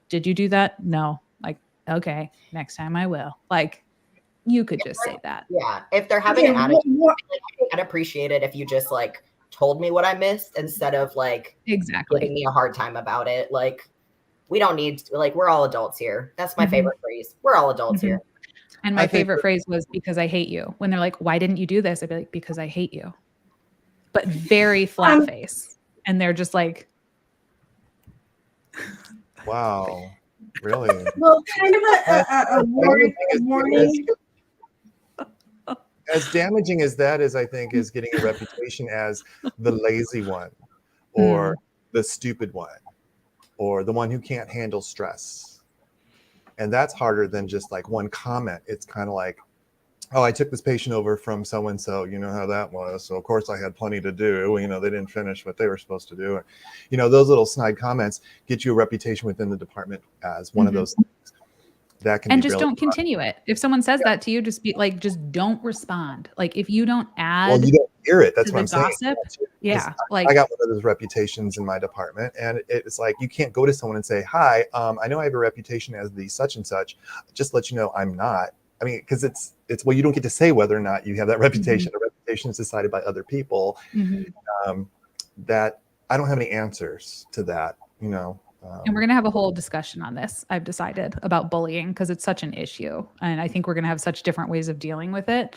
Did you do that? No. Like, okay, next time I will. Like, you could just say that. Yeah. If they're having an attitude, I'd appreciate it if you just like told me what I missed instead of like giving me a hard time about it. Like, we don't need to, like, we're all adults here. That's my favorite phrase. We're all adults here. And my favorite phrase was because I hate you. When they're like, why didn't you do this? I'd be like, because I hate you. But very flat face. And they're just like, wow, really? Well, kind of a warning. As damaging as that is, I think, is getting a reputation as the lazy one or the stupid one or the one who can't handle stress. And that's harder than just like one comment. It's kind of like, oh, I took this patient over from so-and-so, you know how that was. So of course I had plenty to do. They didn't finish what they were supposed to do. Those little snide comments get you a reputation within the department as one of those things. That can and be just really don't continue it. If someone says that to you, just be like, just don't respond. Like if you don't add, well, you don't hear it. That's what I'm gossip, saying. Yeah. I got one of those reputations in my department, and it's like you can't go to someone and say, "Hi, I know I have a reputation as the such and such. Just let you know I'm not." I mean, because it's well, you don't get to say whether or not you have that reputation. The reputation is decided by other people. That I don't have any answers to that. And we're going to have a whole discussion on this, I've decided, about bullying because it's such an issue. And I think we're going to have such different ways of dealing with it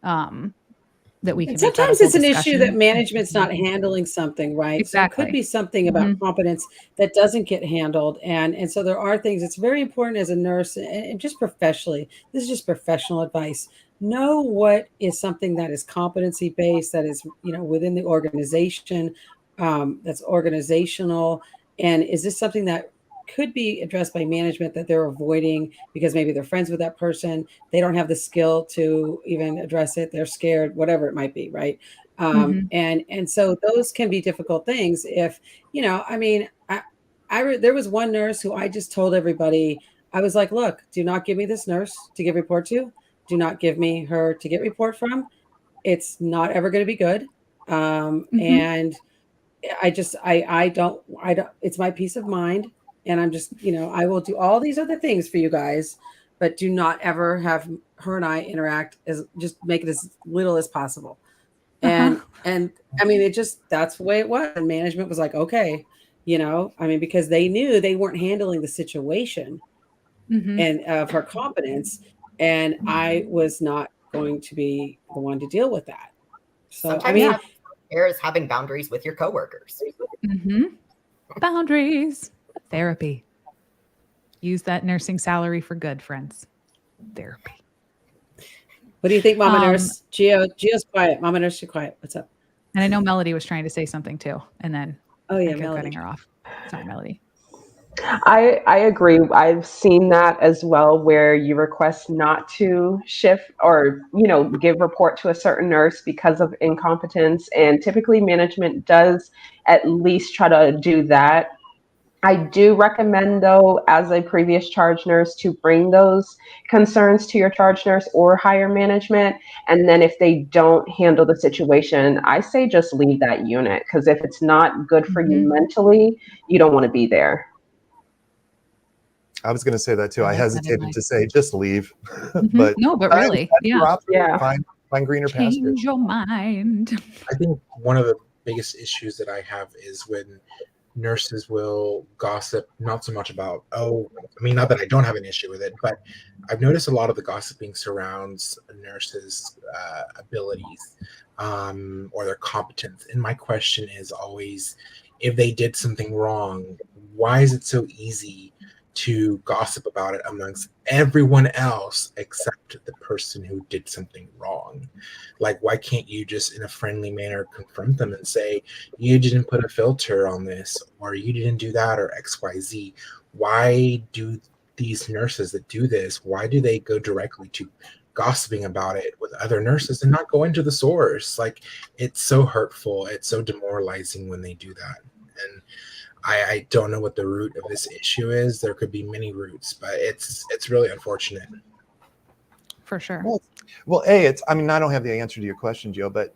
that we can. Sometimes it's an issue that management's not handling something, right? Exactly. So it could be something about competence that doesn't get handled. And so there are things, it's very important as a nurse and just professionally, this is just professional advice. Know what is something that is competency based, that is, within the organization, that's organizational. And is this something that could be addressed by management that they're avoiding because maybe they're friends with that person? They don't have the skill to even address it. They're scared, whatever it might be. Right. And so those can be difficult things if, there was one nurse who I just told everybody, I was like, look, do not give me this nurse to give report to. Do not give me her to get report from. It's not ever going to be good. And I don't, it's my peace of mind. And I'm just, I will do all these other things for you guys, but do not ever have her and I interact, just make it as little as possible. And I mean, that's the way it was. And management was like, okay, because they knew they weren't handling the situation and of her competence. And I was not going to be the one to deal with that. So, sometimes is having boundaries with your coworkers. Boundaries. Therapy. Use that nursing salary for good, friends. Therapy. What do you think, Mama Nurse? Gio's quiet. Mama Nurse, you're quiet. What's up? And I know Melody was trying to say something too. And then I kept cutting her off. Sorry, Melody. I agree. I've seen that as well, where you request not to shift or, give report to a certain nurse because of incompetence. And typically management does at least try to do that. I do recommend, though, as a previous charge nurse, to bring those concerns to your charge nurse or higher management. And then if they don't handle the situation, I say just leave that unit, because if it's not good for you mentally, you don't want to be there. I was going to say that too. I I like that hesitated advice. to say just leave, Mhm. but No, but sometimes really, that's yeah. your option. Yeah. Find greener pastures. Change your mind. I think one of the biggest issues that I have is when nurses will gossip, not so much about, not that I don't have an issue with it, but I've noticed a lot of the gossiping surrounds nurses' abilities or their competence. And my question is always, if they did something wrong, why is it so easy to gossip about it amongst everyone else except the person who did something wrong? Like, why can't you just in a friendly manner confront them and say, you didn't put a filter on this, or you didn't do that, or XYZ? Why do these nurses that do this, why do they go directly to gossiping about it with other nurses and not go into the source? Like, it's so hurtful, it's so demoralizing when they do that. And I don't know what the root of this issue is. There could be many roots, but it's really unfortunate. For sure. Well, I don't have the answer to your question, Joe, but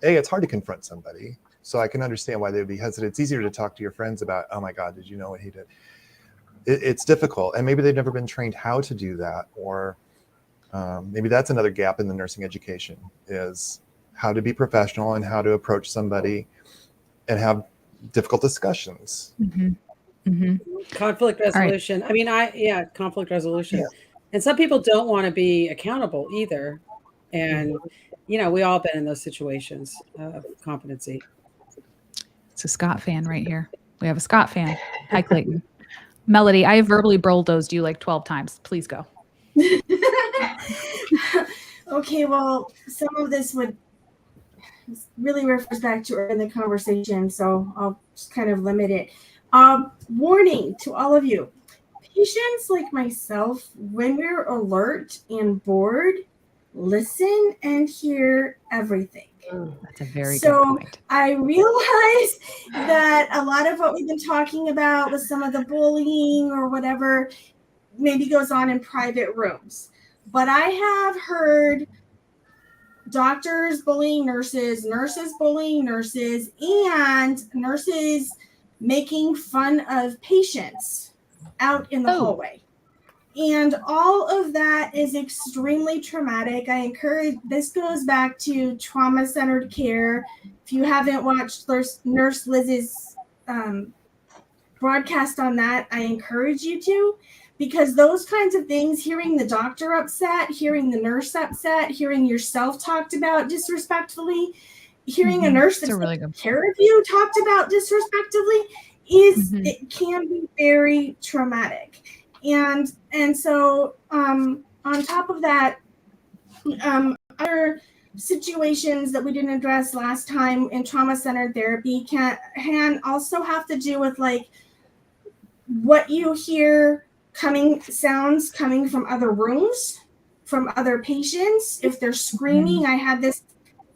it's hard to confront somebody. So I can understand why they would be hesitant. It's easier to talk to your friends about, oh my God, did you know what he did? It's difficult. And maybe they've never been trained how to do that. Or maybe that's another gap in the nursing education, is how to be professional and how to approach somebody and have difficult discussions. Mhm. Mhm. Conflict right. resolution. Conflict resolution. Yeah. And some people don't want to be accountable either. And, we all been in those situations of competency. It's a Scott fan right here. We have a Scott fan. Hi, Clayton. Melody, I have verbally bulldozed you like 12 times. Please go. Okay, well, some of this really refers back to earlier in the conversation, so I'll just kind of limit it. Warning to all of you. Patients like myself, when we're alert and bored, listen and hear everything. That's a very good So point. I realize that a lot of what we've been talking about with some of the bullying or whatever maybe goes on in private rooms. But I have heard doctors bullying nurses, nurses bullying nurses, and nurses making fun of patients out in the hallway. And all of that is extremely traumatic. This goes back to trauma-centered care. If you haven't watched Nurse Liz's broadcast on that, I encourage you to, because those kinds of things, hearing the doctor upset, hearing the nurse upset, hearing yourself talked about disrespectfully, hearing a nurse that's really taking care of you talked about disrespectfully, it can be very traumatic. And so on top of that, other situations that we didn't address last time in trauma-centered therapy can also have to do with like what you hear sounds coming from other rooms, from other patients. If they're screaming, I had this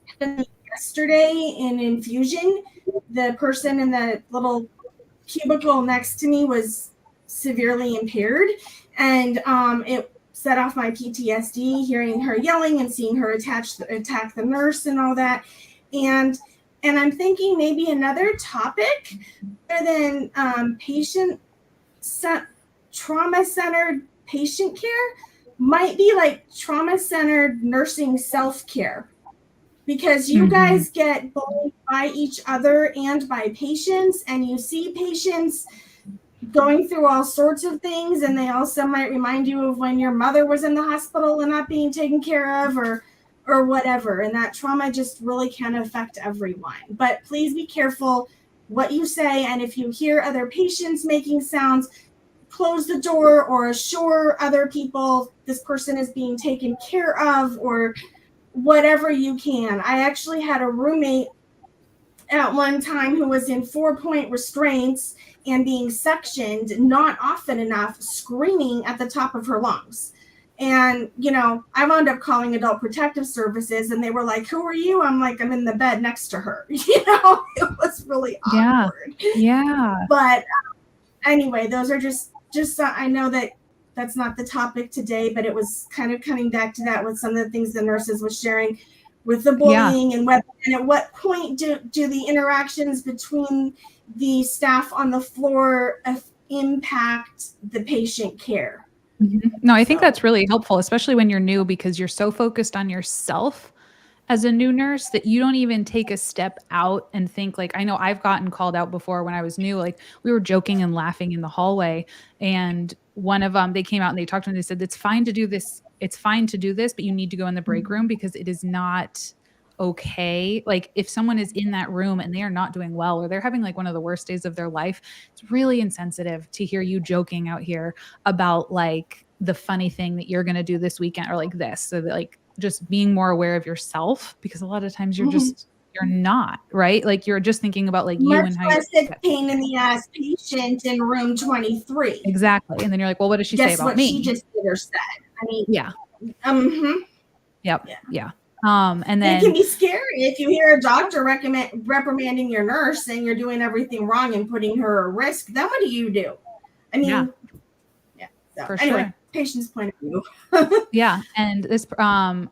happen yesterday in infusion. The person in the little cubicle next to me was severely impaired, and it set off my PTSD, hearing her yelling and seeing her attack the nurse and all that. And I'm thinking maybe another topic other than trauma-centered patient care might be like trauma-centered nursing self-care, because you guys get bullied by each other and by patients, and you see patients going through all sorts of things, and they also might remind you of when your mother was in the hospital and not being taken care of, or whatever. And that trauma just really can affect everyone. But please be careful what you say, and if you hear other patients making sounds, close the door or assure other people this person is being taken care of, or whatever you can. I actually had a roommate at one time who was in 4-point restraints and being sectioned not often enough, screaming at the top of her lungs. And, I wound up calling Adult Protective Services, and they were like, "Who are you?" I'm like, "I'm in the bed next to her." It was really awkward. Yeah. But anyway, those are just I know that's not the topic today, but it was kind of coming back to that with some of the things the nurses was sharing with the bullying, and at what point do the interactions between the staff on the floor impact the patient care. No, I think So- that's really helpful, especially when you're new, because you're so focused on yourself as a new nurse that you don't even take a step out and think like, I know I've gotten called out before when I was new, like we were joking and laughing in the hallway, and one of them, they came out and they talked to me, they said, it's fine to do this. It's fine to do this, but you need to go in the break room because it is not okay. Like if someone is in that room and they are not doing well, or they're having like one of the worst days of their life, it's really insensitive to hear you joking out here about like the funny thing that you're going to do this weekend or like this. So that, like, just being more aware of yourself, because a lot of times you're just, you're not, right? Like you're just thinking about like you Much and how less you a pain in the ass patient in room 23. exactly. And then you're like, well, what does she say Guess about what me? she just did or said. I mean, Yeah. Yep. Yeah. And it then can be scary if you hear a doctor reprimanding your nurse saying you're doing everything wrong and putting her at risk. Then what do you do? I mean, yeah. So for anyway, sure. patient's point of view. Yeah. And this Ahan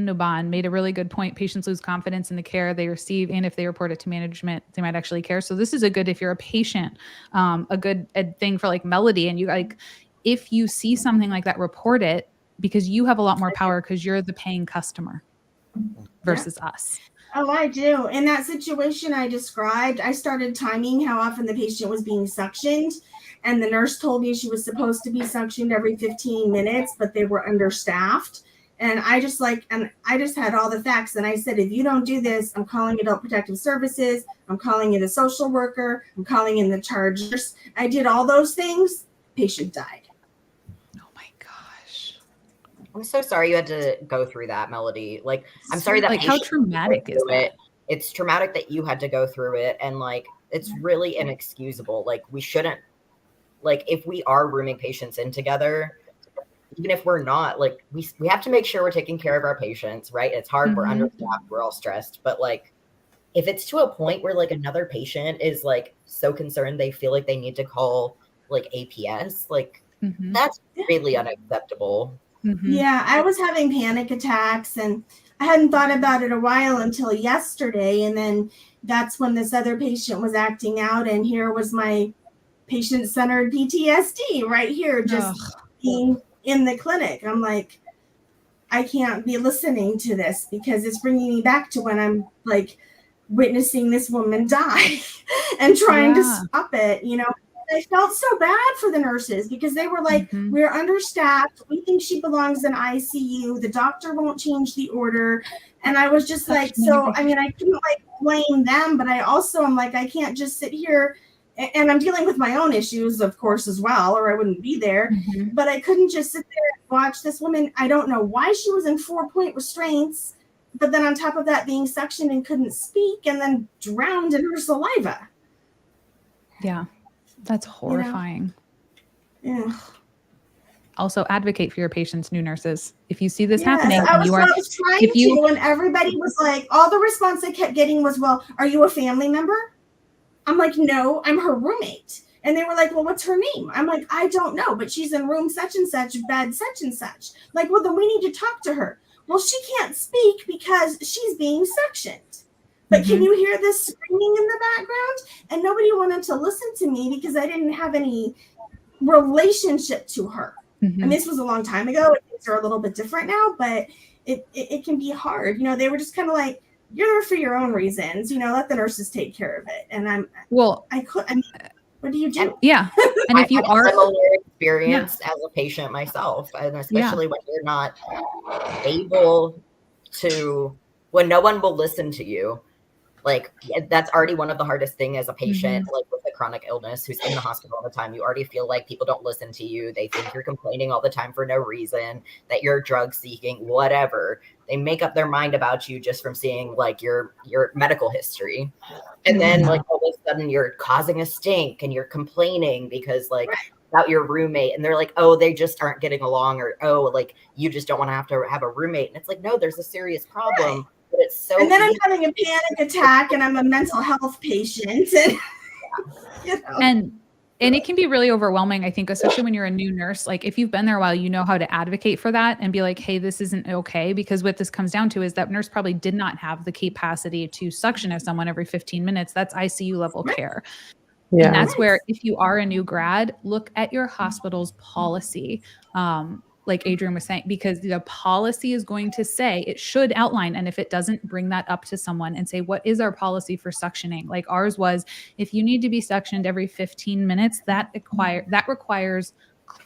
Nuban made a really good point. Patients lose confidence in the care they receive, and if they report it to management, they might actually care. So this is a good, if you're a patient, a good thing for like Melody, and you like, if you see something like that, report it, because you have a lot more power because you're the paying customer versus us. Oh, I do. In that situation I described, I started timing how often the patient was being suctioned. And the nurse told me she was supposed to be suctioned every 15 minutes, but they were understaffed. And I just had all the facts. And I said, if you don't do this, I'm calling Adult Protective Services. I'm calling in a social worker. I'm calling in the charge nurse. I did all those things. Patient died. Oh my gosh. I'm so sorry you had to go through that, Melody. Like, I'm sorry that like how patient traumatic went is through that? it. It's traumatic that you had to go through it, and like it's really inexcusable. Like we shouldn't, like if we are rooming patients in together, even if we're not, like we have to make sure we're taking care of our patients, right? It's hard, we're understaffed, we're all stressed, but like if it's to a point where like another patient is like so concerned they feel like they need to call like APS, like that's really unacceptable. Yeah, I was having panic attacks and I hadn't thought about it a while until yesterday. And then that's when this other patient was acting out. And here was my patient-centered PTSD right here, just being in the clinic. I'm like, I can't be listening to this because it's bringing me back to when I'm like witnessing this woman die and trying to stop it, you know. I felt so bad for the nurses because they were like, we're understaffed. We think she belongs in ICU. The doctor won't change the order. And I was just like, so, I mean, I couldn't like blame them, but I also am like, I can't just sit here, and I'm dealing with my own issues, of course, as well, or I wouldn't be there. But I couldn't just sit there and watch this woman. I don't know why she was in 4-point restraints, but then on top of that being suctioned and couldn't speak and then drowned in her saliva. Yeah. That's horrifying. Yeah. Also, advocate for your patients, new nurses. If you see this happening, I was trying to, and everybody was like, all the response I kept getting was, well, are you a family member? I'm like, no, I'm her roommate. And they were like, well, what's her name? I'm like, I don't know, but she's in room such and such, bed such and such. Like, well, then we need to talk to her. Well, she can't speak because she's being suctioned. But can you hear this screaming in the background? And nobody wanted to listen to me because I didn't have any relationship to her. And this was a long time ago. Things are a little bit different now, but it can be hard. You know, they were just kind of like, you're there for your own reasons. You know, let the nurses take care of it. And what do you do? And if you are experienced as a patient myself, and especially when you're not able to, when no one will listen to you, like that's already one of the hardest thing as a patient, like with a chronic illness who's in the hospital all the time. You already feel like people don't listen to you. They think you're complaining all the time for no reason, that you're drug seeking, whatever. They make up their mind about you just from seeing like your medical history. And then like all of a sudden you're causing a stink and you're complaining because like about your roommate, and they're like, oh, they just aren't getting along, or oh, like you just don't want to have a roommate. And it's like, no, there's a serious problem. But it's so and then I'm having a panic attack and I'm a mental health patient. And, you know. And it can be really overwhelming, I think, especially when you're a new nurse. Like if you've been there a while, you know how to advocate for that and be like, hey, this isn't okay. Because what this comes down to is that nurse probably did not have the capacity to suction at someone every 15 minutes. That's ICU level care. Yeah. And that's where, if you are a new grad, look at your hospital's policy. Like Adrian was saying, because the policy is going to say, it should outline. And if it doesn't, bring that up to someone and say, what is our policy for suctioning? Like ours was, if you need to be suctioned every 15 minutes, that requires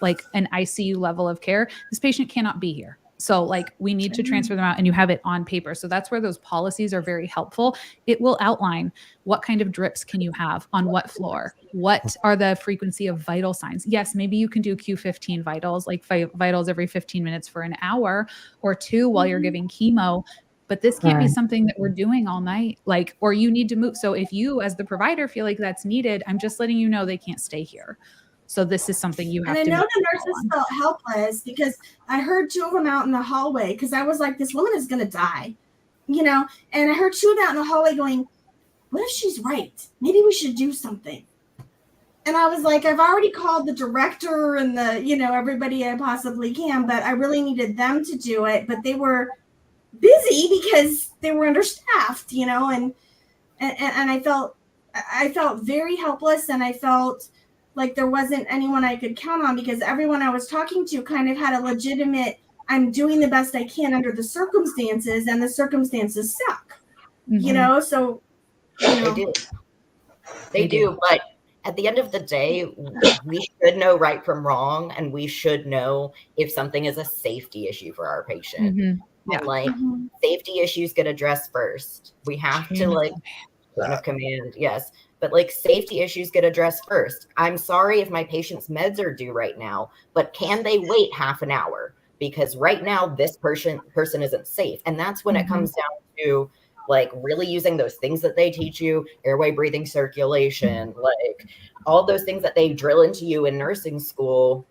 like an ICU level of care. This patient cannot be here. So like we need to transfer them out, and you have it on paper. So that's where those policies are very helpful. It will outline what kind of drips can you have on what floor? What are the frequency of vital signs? Yes, maybe you can do Q15 vitals, like vitals every 15 minutes for an hour or two while you're giving chemo. But this can't be Right. something that we're doing all night, like, or you need to move. So if you, as the provider, feel like that's needed, I'm just letting you know they can't stay here. So this is something you have And I to know make the a call nurses on. felt helpless because I heard two of them out in the hallway, because I was like, this woman is going to die, you know? And I heard two of them out in the hallway going, what if she's right? Maybe we should do something. And I was like, I've already called the director and the, you know, everybody I possibly can, but I really needed them to do it. But they were busy because they were understaffed, you know, and I felt very helpless, and I felt like there wasn't anyone I could count on, because everyone I was talking to kind of had a legitimate, I'm doing the best I can under the circumstances, and the circumstances suck, you know? So, you know. They do. They do. But at the end of the day, we should know right from wrong, and we should know if something is a safety issue for our patient. Yeah. And like safety issues get addressed first. We have to like chain of command, yes. But like safety issues get addressed first. I'm sorry if my patient's meds are due right now, but can they wait half an hour? Because right now this person isn't safe. And that's when it comes down to like really using those things that they teach you, airway, breathing, circulation, like all those things that they drill into you in nursing school,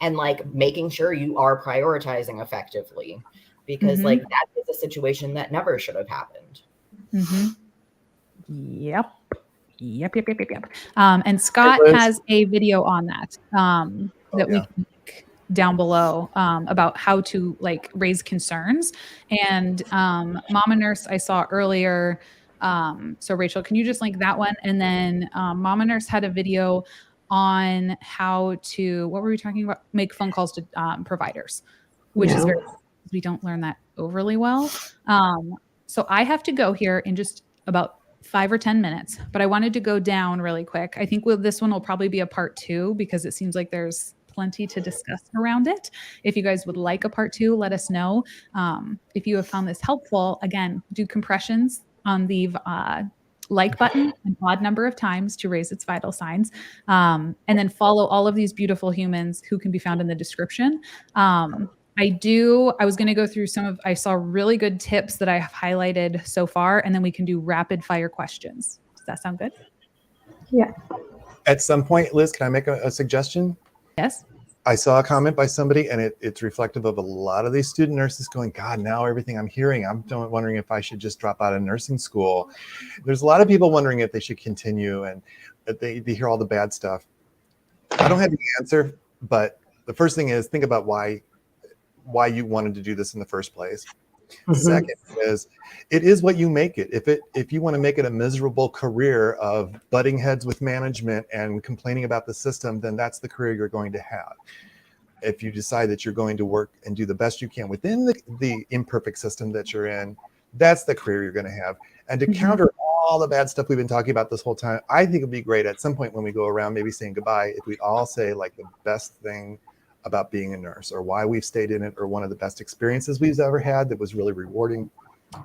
and like making sure you are prioritizing effectively, because like that is a situation that never should have happened. Yep. And Scott has a video on that that we can link down below about how to like raise concerns. And Mama Nurse I saw earlier. So Rachel, can you just link that one? And then Mama Nurse had a video on how to, what were we talking about? Make phone calls to providers, which is very, we don't learn that overly well. So I have to go here in just about 5 or 10 minutes, but I wanted to go down really quick. I think this one will probably be a part 2, because it seems like there's plenty to discuss around it. If you guys would like a part 2, let us know. If you have found this helpful, again, do compressions on the like button an odd number of times to raise its vital signs, and then follow all of these beautiful humans who can be found in the description. I was going to go through I saw really good tips that I have highlighted so far, and then we can do rapid fire questions. Does that sound good? Yeah. At some point, Liz, can I make a suggestion? Yes. I saw a comment by somebody, and it's reflective of a lot of these student nurses going, God, now everything I'm hearing, I'm wondering if I should just drop out of nursing school. There's a lot of people wondering if they should continue, and they hear all the bad stuff. I don't have the answer, but the first thing is think about why you wanted to do this in the first place. Second is, it is what you make it. If you want to make it a miserable career of butting heads with management and complaining about the system, then that's the career you're going to have. If you decide that you're going to work and do the best you can within the imperfect system that you're in, that's the career you're going to have. And to counter all the bad stuff we've been talking about this whole time, I think it'd be great at some point when we go around maybe saying goodbye, if we all say like the best thing about being a nurse, or why we've stayed in it, or one of the best experiences we've ever had that was really rewarding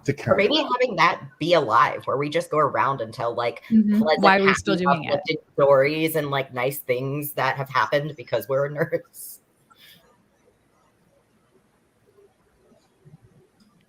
to count. Or maybe having that be alive, where we just go around and tell like pleasant, why are we still doing it, stories and like nice things that have happened because we're a nurse.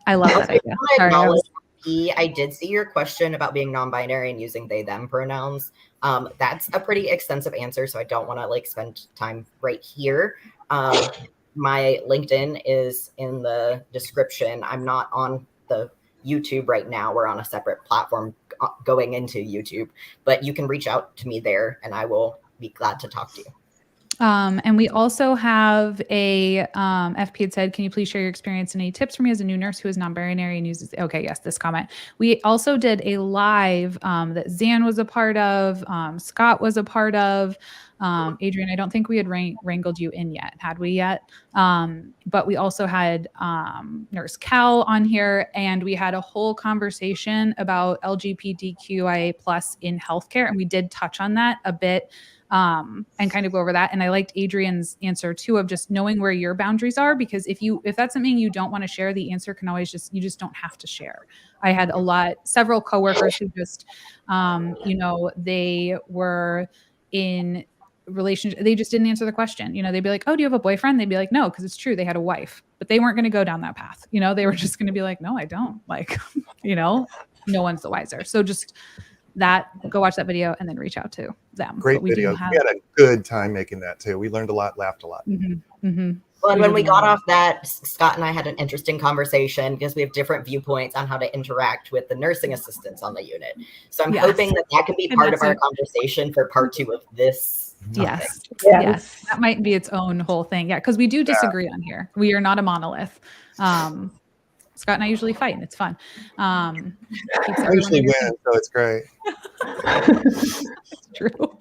I love that idea. Sorry, I did see your question about being non-binary and using they them pronouns. That's a pretty extensive answer, so I don't want to like spend time right here. My LinkedIn is in the description. I'm not on the YouTube right now. We're on a separate platform going into YouTube, but you can reach out to me there and I will be glad to talk to you. And we also have a FP had said, can you please share your experience and any tips for me as a new nurse who is non-binary and uses, okay, yes, this comment. We also did a live that Zan was a part of, Scott was a part of. Adrian, I don't think we had wrangled you in yet. Had we yet? But we also had Nurse Cal on here, and we had a whole conversation about LGBTQIA+ in healthcare. And we did touch on that a bit. And kind of go over that. And I liked Adrian's answer too, of just knowing where your boundaries are, because if that's something you don't want to share, the answer can always you just don't have to share. I had several coworkers who just, they were in relationship. They just didn't answer the question. They'd be like, oh, do you have a boyfriend? They'd be like, no, because it's true. They had a wife, but they weren't going to go down that path. They were just going to be like, no, I don't. No one's the wiser. So just go watch that video and then reach out to them. Great video. We had a good time making that too. We learned a lot, laughed a lot. Mm-hmm, mm-hmm. Well, and when we got off that, Scott and I had an interesting conversation because we have different viewpoints on how to interact with the nursing assistants on the unit. So I'm hoping that can be part of our conversation for part 2 of this topic. Yes. That might be its own whole thing. Yeah, because we do disagree on here. We are not a monolith. Scott and I usually fight, and it's fun. I usually win, so it's great. It's true.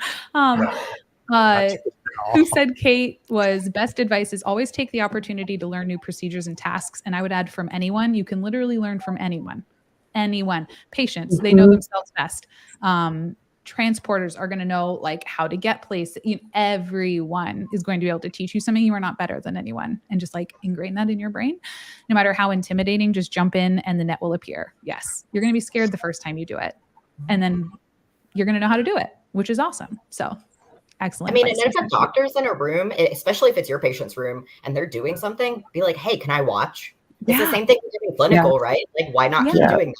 Who said Kate was best advice is always take the opportunity to learn new procedures and tasks. And I would add from anyone. You can literally learn from anyone. Patients, they know themselves best. Transporters are going to know how to get places. Everyone is going to be able to teach you something. You are not better than anyone. And just ingrain that in your brain. No matter how intimidating, just jump in and the net will appear. Yes. You're going to be scared the first time you do it. And then you're going to know how to do it, which is awesome. So excellent. And if a doctor's in a room, especially if it's your patient's room and they're doing something, be like, hey, can I watch? It's the same thing with doing clinical, right? Why not keep doing that?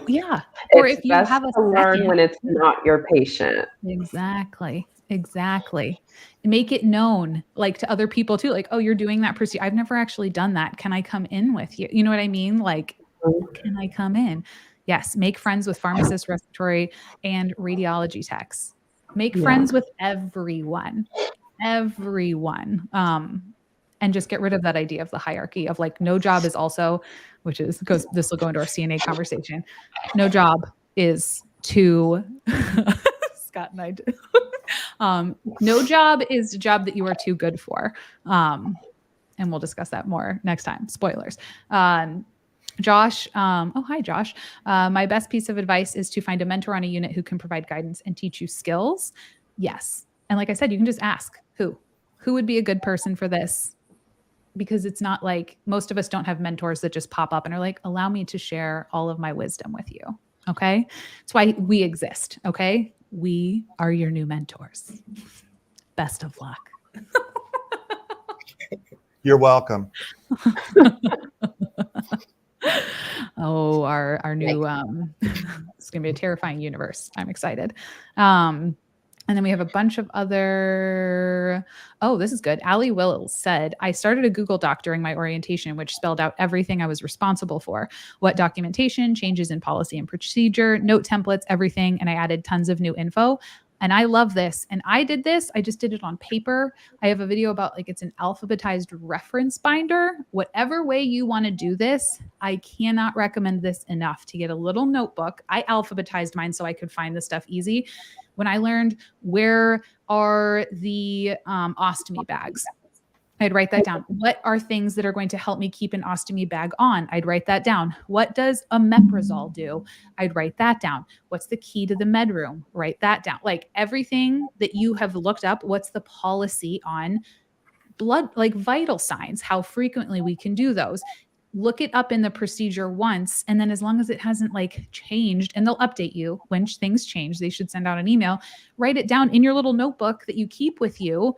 Yeah. Or if you have to learn when it's not your patient. Exactly. Make it known to other people too. Oh, you're doing that procedure. I've never actually done that. Can I come in with you? You know what I mean? Can I come in? Yes. Make friends with pharmacists, respiratory, and radiology techs. Make friends with everyone. And just get rid of that idea of the hierarchy of no job is also, this will go into our CNA conversation. No job is too, Scott and I do. No job is a job that you are too good for. And we'll discuss that more next time. Spoilers. Josh, hi, Josh. My best piece of advice is to find a mentor on a unit who can provide guidance and teach you skills. Yes. And like I said, you can just ask who would be a good person for this? Because it's not most of us don't have mentors that just pop up and are allow me to share all of my wisdom with you. Okay. That's why we exist. Okay. We are your new mentors. Best of luck. You're welcome. Oh, our new, it's going to be a terrifying universe. I'm excited. And then we have a bunch of other, this is good. Allie Wills said, I started a Google Doc during my orientation, which spelled out everything I was responsible for. What documentation, changes in policy and procedure, note templates, everything. And I added tons of new info. And I love this. And I did this. I just did it on paper. I have a video about it's an alphabetized reference binder. Whatever way you want to do this, I cannot recommend this enough. To get a little notebook. I alphabetized mine so I could find the stuff easy. When I learned where are the ostomy bags, I'd write that down. What are things that are going to help me keep an ostomy bag on? I'd write that down. What does omeprazole do? I'd write that down. What's the key to the med room? Write that down. Everything that you have looked up, what's the policy on blood, vital signs, how frequently we can do those. Look it up in the procedure once. And then as long as it hasn't changed, and they'll update you when things change, they should send out an email, write it down in your little notebook that you keep with you.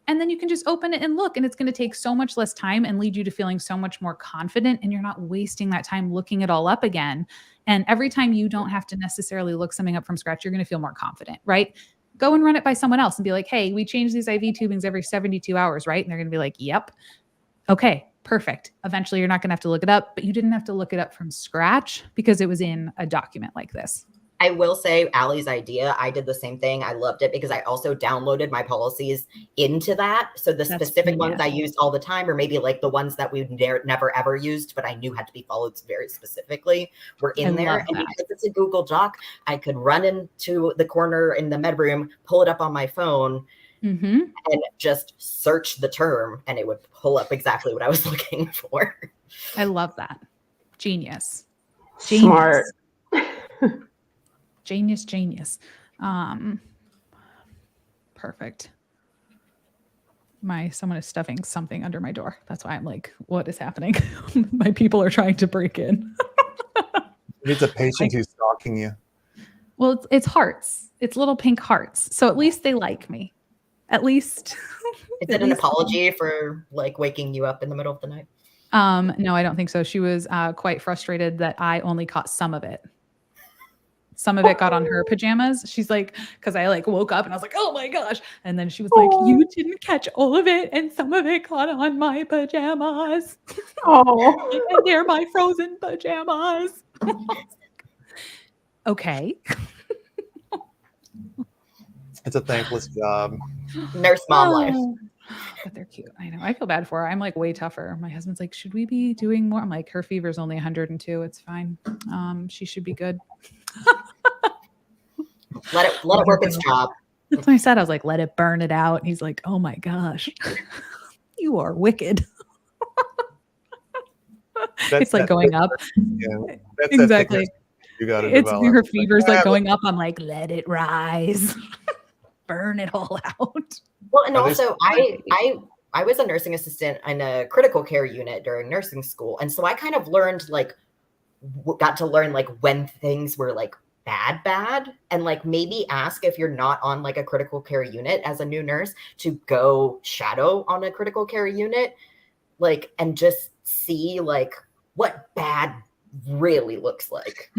And then you can just open it and look, and it's going to take so much less time and lead you to feeling so much more confident. And you're not wasting that time looking it all up again. And every time you don't have to necessarily look something up from scratch, you're going to feel more confident, right? Go and run it by someone else and be like, hey, we change these IV tubings every 72 hours, right? And they're going to be like, yep. Okay, perfect. Eventually you're not going to have to look it up, but you didn't have to look it up from scratch because it was in a document like this. I will say Allie's idea, I did the same thing. I loved it because I also downloaded my policies into that. So the specific ones I used all the time, or maybe like the ones that we never ever used, but I knew had to be followed very specifically, were in there. And because it's a Google Doc, I could run into the corner in the med room, pull it up on my phone, and just search the term, and it would pull up exactly what I was looking for. I love that. Genius. Smart. Genius. Perfect. Someone is stuffing something under my door. That's why I'm like, what is happening? My people are trying to break in. It's a patient who's stalking you. Well, it's hearts. It's little pink hearts. So at least they like me. At least. Is it an apology for like waking you up in the middle of the night? No, I don't think so. She was quite frustrated that I only caught some of it. Some of it got on her pajamas. She's like, because I like woke up and I was like, oh my gosh. And then she was like, you didn't catch all of it. And some of it got on my pajamas. Oh, And they're my frozen pajamas. Okay. It's a thankless job. Nurse mom life. But they're cute. I know. I feel bad for her. I'm like way tougher. My husband's like, should we be doing more? I'm like, her fever's only 102. It's fine. She should be good. Let it work its job. That's what I said. I was like, let it burn it out. And he's like, oh my gosh, you are wicked. It's like going up. Yeah, exactly. You got to It's develop. her fever's like going up. I'm like, let it rise. Burn it all out. Well, and also I was a nursing assistant in a critical care unit during nursing school. And so I kind of learned got to learn like when things were like bad, and like maybe ask if you're not on like a critical care unit as a new nurse to go shadow on a critical care unit, like, and just see like what bad really looks like.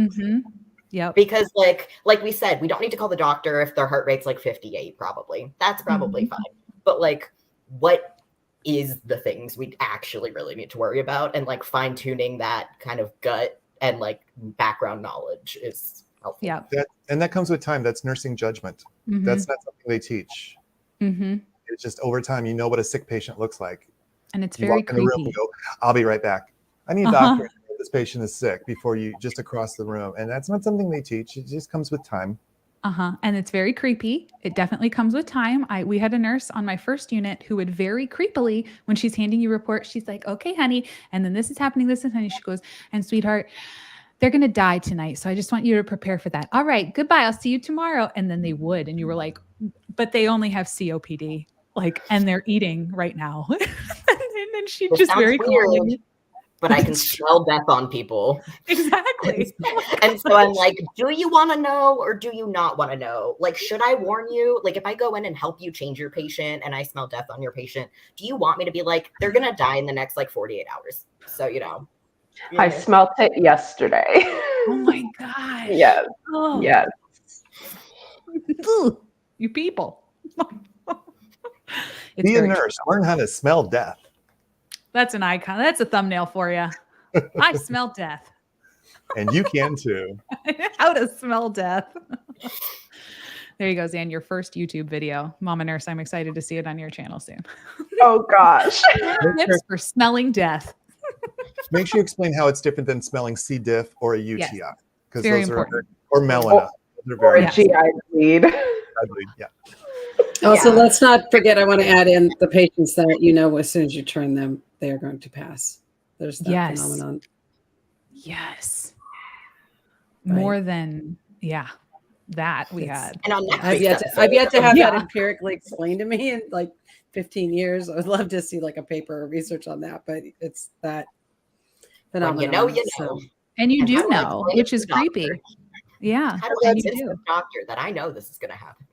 Yeah. Because like we said, we don't need to call the doctor if their heart rate's like 58, probably. That's probably fine. But like, what is the things we actually really need to worry about? And like fine tuning that kind of gut and like background knowledge is helpful. Yeah. That comes with time. That's nursing judgment. That's not something they teach. It's just over time, you know what a sick patient looks like. And it's You very walk in the room creepy. and go, I'll be right back. I need a doctor. This patient is sick before you just across the room. And that's not something they teach. It just comes with time. And it's very creepy. It definitely comes with time. We had a nurse on my first unit who would very creepily, when she's handing you reports, she's like, okay, honey. And then this is happening. This is honey. She goes, and sweetheart, they're going to die tonight. So I just want you to prepare for that. All right, goodbye. I'll see you tomorrow. And then they would. And you were like, but they only have COPD, like, and they're eating right now. and then she just very calmly. But I can smell death on people. Exactly. And so I'm like, do you want to know or do you not want to know? Like, should I warn you? Like, if I go in and help you change your patient and I smell death on your patient, do you want me to be like, they're going to die in the next like 48 hours? So, you know. I smelt it yesterday. Oh my God. Yes. Oh. Yes. You people. Be a nurse. Learn how to smell death. That's an icon. That's a thumbnail for you. I smell death. And you can too. How to smell death. There you go, Zan. Your first YouTube video. Mama Nurse, I'm excited to see it on your channel soon. Oh gosh. Tips for smelling death. Make sure you explain how it's different than smelling C. diff or a UTI. Because Very those important. or melena. Those are Or very a GI bleed. yeah. Also, let's not forget, I want to add in the patients that, you know, as soon as you turn them, they are going to pass. There's that phenomenon. Yes. Right. More than, that we had. And on I've yet to have that empirically explained to me in like 15 years. I would love to see like a paper or research on that, but it's that phenomenon. You know. And you do know, which is creepy. Yeah. How do I convince the doctor that I know this is going to happen?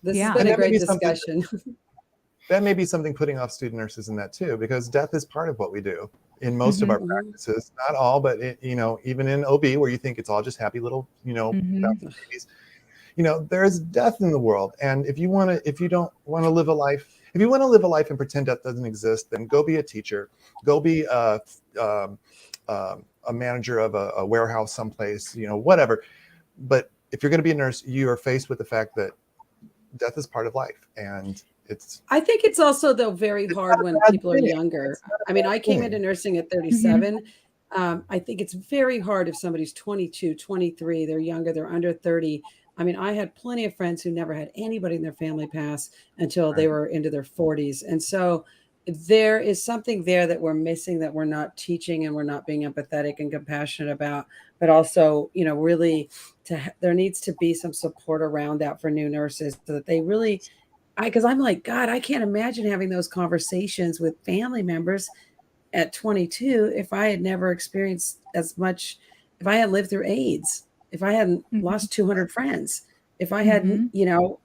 This has been a great discussion. That may be something putting off student nurses in that too, because death is part of what we do in most of our practices. Not all, but even in OB, where you think it's all just happy little, babies. There's death in the world, and if you don't want to live a life, if you want to live a life and pretend death doesn't exist, then go be a teacher, go be a manager of a warehouse someplace, whatever. But if you're going to be a nurse, you are faced with the fact that death is part of life, and it's. I think it's also, though, very hard not a when bad people are thing. younger. It's not a I mean, bad I came thing. into nursing at 37. I think it's very hard if somebody's 22, 23, they're younger, they're under 30. I mean, I had plenty of friends who never had anybody in their family pass until they Right. were into their 40s. And so there is something there that we're missing, that we're not teaching and we're not being empathetic and compassionate about, but also, you know, really there needs to be some support around that for new nurses so that they really, because I'm like, God, I can't imagine having those conversations with family members at 22 if I had never experienced as much, if I had lived through AIDS, if I hadn't lost 200 friends, if I hadn't, you know,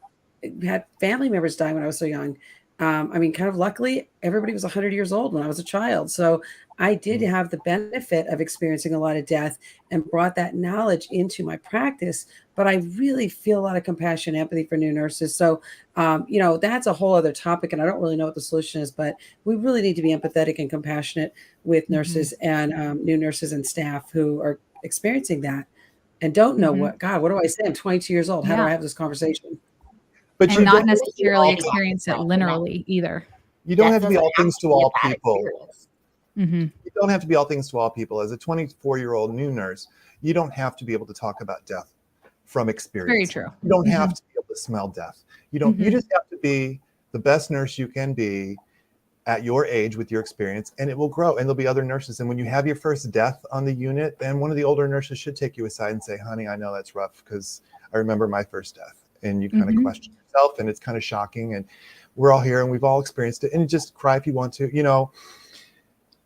had family members die when I was so young. I mean, kind of luckily, everybody was 100 years old when I was a child. So I did have the benefit of experiencing a lot of death and brought that knowledge into my practice. But I really feel a lot of compassion, empathy for new nurses. So, you know, that's a whole other topic, and I don't really know what the solution is, but we really need to be empathetic and compassionate with nurses and new nurses and staff who are experiencing that and don't know what do I say? I'm 22 years old. How do I have this conversation? But And you not don't, necessarily experience it literally either. you don't Death have to be doesn't all have things to to be a all bad people. experience. You don't have to be all things to all people. As a 24-year-old new nurse, you don't have to be able to talk about death from experience. Very true. You don't have to be able to smell death. You don't. You just have to be the best nurse you can be at your age with your experience, and it will grow. And there'll be other nurses. And when you have your first death on the unit, then one of the older nurses should take you aside and say, "Honey, I know that's rough because I remember my first death." And you kind of question yourself, and it's kind of shocking. And we're all here, and we've all experienced it. And just cry if you want to, you know.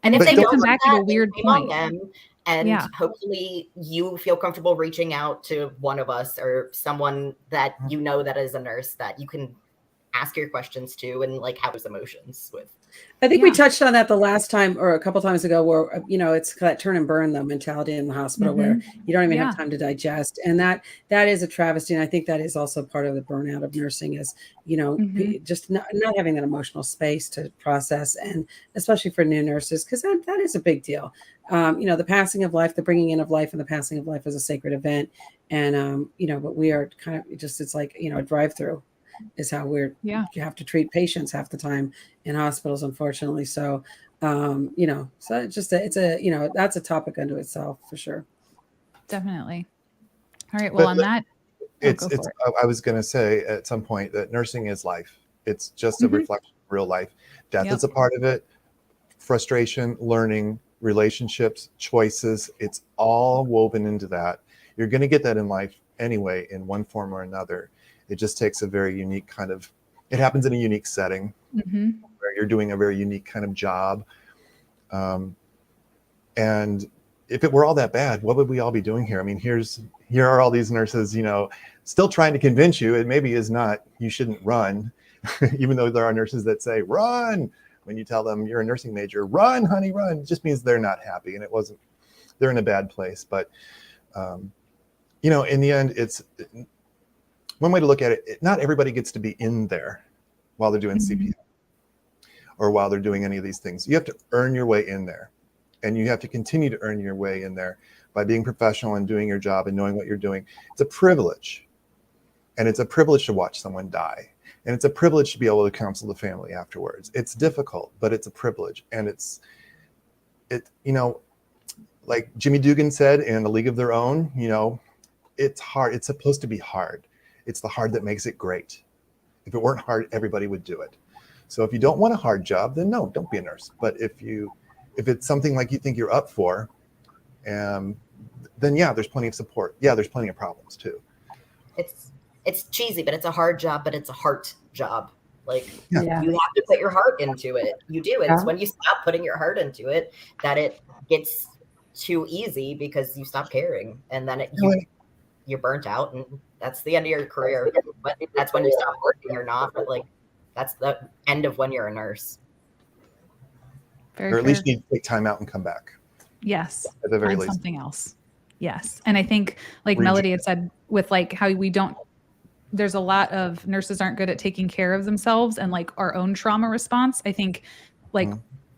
And if if they they don't come like back at a that, weird shame on point. them, and hopefully you feel comfortable reaching out to one of us or someone that you know that is a nurse that you can ask your questions to and like have those emotions with. I think we touched on that the last time or a couple times ago where, you know, it's that turn and burn the mentality in the hospital where you don't even have time to digest. And that is a travesty. And I think that is also part of the burnout of nursing is, you know, just not having that emotional space to process, and especially for new nurses, because that is a big deal. You know, the passing of life, the bringing in of life and the passing of life is a sacred event. And, you know, but we are kind of just, it's like, you know, a drive-through is how you have to treat patients half the time in hospitals, unfortunately. So, you know, so it's just it's a, you know, that's a topic unto itself for sure. Definitely. All right. Well, on that, I was going to say at some point that nursing is life. It's just a reflection of real life. Death is a part of it. Frustration, learning, relationships, choices. It's all woven into that. You're going to get that in life anyway, in one form or another. It just takes a very unique kind of, it happens in a unique setting where you're doing a very unique kind of job. And if it were all that bad, what would we all be doing here? I mean, here are all these nurses, you know, still trying to convince you, it maybe is not, you shouldn't run, even though there are nurses that say, run. When you tell them you're a nursing major, run, honey, run. It just means they're not happy, and they're in a bad place. But, you know, in the end, it's, one way to look at it, not everybody gets to be in there while they're doing CPR or while they're doing any of these things. You have to earn your way in there, and you have to continue to earn your way in there by being professional and doing your job and knowing what you're doing. It's a privilege, and it's a privilege to watch someone die, and it's a privilege to be able to counsel the family afterwards. It's difficult, but it's a privilege, and you know, like Jimmy Dugan said in A League of Their Own, you know, it's hard. It's supposed to be hard. It's the hard that makes it great. If it weren't hard, everybody would do it. So if you don't want a hard job, then no, don't be a nurse. But if it's something like you think you're up for, then yeah, there's plenty of support. Yeah, there's plenty of problems too. It's cheesy, but it's a hard job, but it's a heart job. Like Yeah. you have to put your heart into it. You do. It's when you stop putting your heart into it that it gets too easy because you stop caring, and then you're burnt out, and that's the end of your career. But that's when you stop working or not. But like that's the end of when you're a nurse. Very or at least you need to take time out and come back. Yes. At the very Find least. something else. Yes. And I think like Melody had said with like how there's a lot of nurses aren't good at taking care of themselves and like our own trauma response. I think like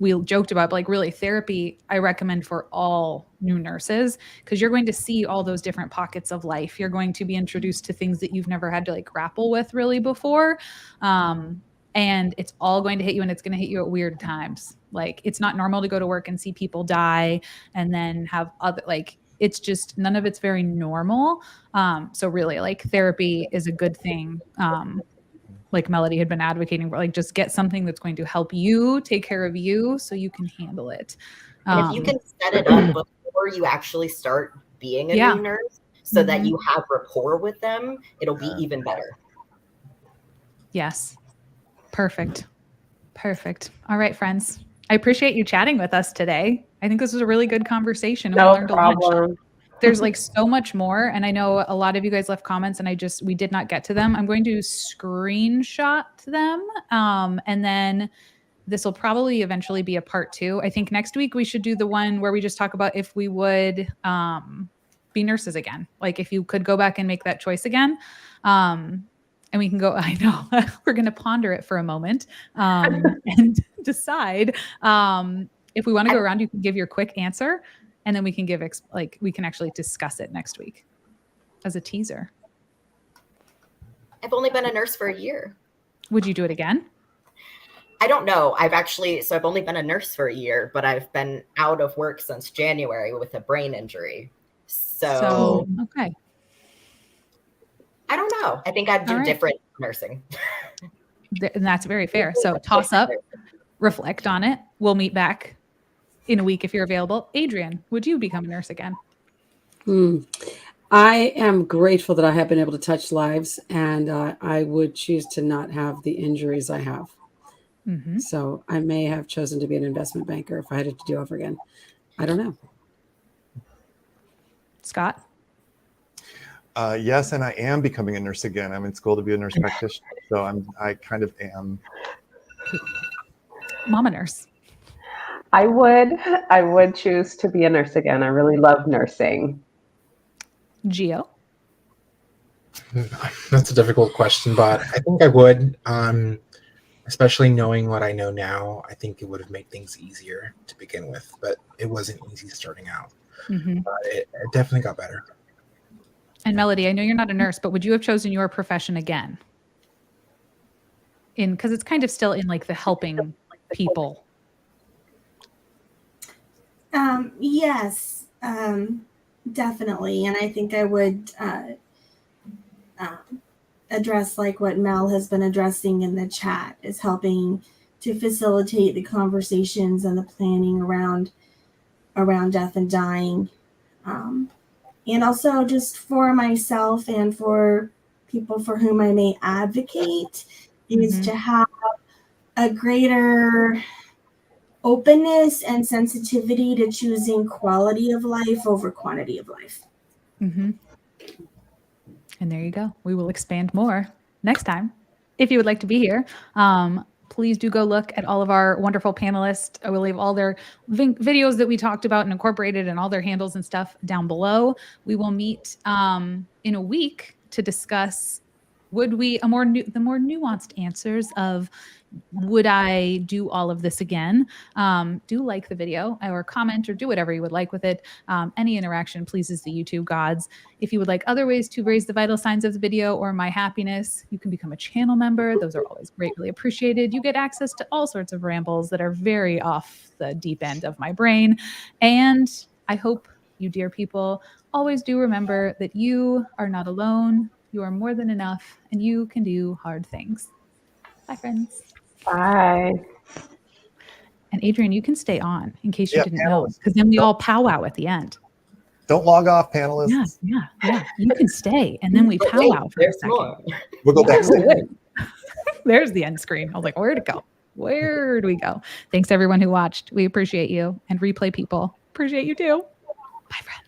we joked about, but like really therapy, I recommend for all new nurses, because you're going to see all those different pockets of life. You're going to be introduced to things that you've never had to like grapple with really before. And it's all going to hit you, and it's going to hit you at weird times. Like, it's not normal to go to work and see people die and then have other, like, it's just, none of it's very normal. So really, like, therapy is a good thing. Like Melody had been advocating for, like, just get something that's going to help you take care of you so you can handle it. And if you can set it up before you actually start being a new nurse so that you have rapport with them, it'll be even better. Yes. Perfect. Perfect. All right, friends. I appreciate you chatting with us today. I think this was a really good conversation. And we learned a lot. There's like so much more. And I know a lot of you guys left comments and we did not get to them. I'm going to screenshot them. And then this will probably eventually be a part 2. I think next week we should do the one where we just talk about if we would be nurses again. Like if you could go back and make that choice again. And we can go, I know, we're going to ponder it for a moment and decide if we want to go around. You can give your quick answer, and then we can give, we can actually discuss it next week as a teaser. I've only been a nurse for a year. Would you do it again? I don't know. I've only been a nurse for a year, but I've been out of work since January with a brain injury. So okay. I don't know. I think I'd do different nursing. And that's very fair. So toss up, reflect on it. We'll meet back in a week if you're available. Adrian, would you become a nurse again? I am grateful that I have been able to touch lives, and I would choose to not have the injuries I have. So I may have chosen to be an investment banker if I had it to do over again. I don't know. Scott? Yes, and I am becoming a nurse again. I'm in school to be a nurse practitioner, so I kind of am. Mama nurse. I would choose to be a nurse again. I really love nursing. Gio? That's a difficult question, but I think I would. Especially knowing what I know now, I think it would have made things easier to begin with, but it wasn't easy starting out. But it definitely got better. And Melody, I know you're not a nurse, but would you have chosen your profession again? Because it's kind of still in like the helping people. Yes, definitely. And I think I would address like what Mel has been addressing in the chat, is helping to facilitate the conversations and the planning around death and dying. And also just for myself and for people for whom I may advocate is to have a greater openness and sensitivity to choosing quality of life over quantity of life. And there you go. We will expand more next time. If you would like to be here, please do go look at all of our wonderful panelists. I will leave all their videos that we talked about and incorporated and all their handles and stuff down below. We will meet in a week to discuss the more nuanced answers of would I do all of this again? Do like the video or comment or do whatever you would like with it. Any interaction pleases the YouTube gods. If you would like other ways to raise the vital signs of the video or my happiness, you can become a channel member. Those are always greatly appreciated. You get access to all sorts of rambles that are very off the deep end of my brain. And I hope you, dear people, always do remember that you are not alone. You are more than enough, and you can do hard things. Bye, friends. Bye. And Adrian, you can stay on in case you didn't know, because then we all powwow at the end. Don't log off, panelists. Yeah. You can stay, and then we powwow for a second. More. We'll go backstage. There's the end screen. I was like, where'd it go? Where'd we go? Thanks, everyone who watched. We appreciate you. And replay people, appreciate you too. Bye, friends.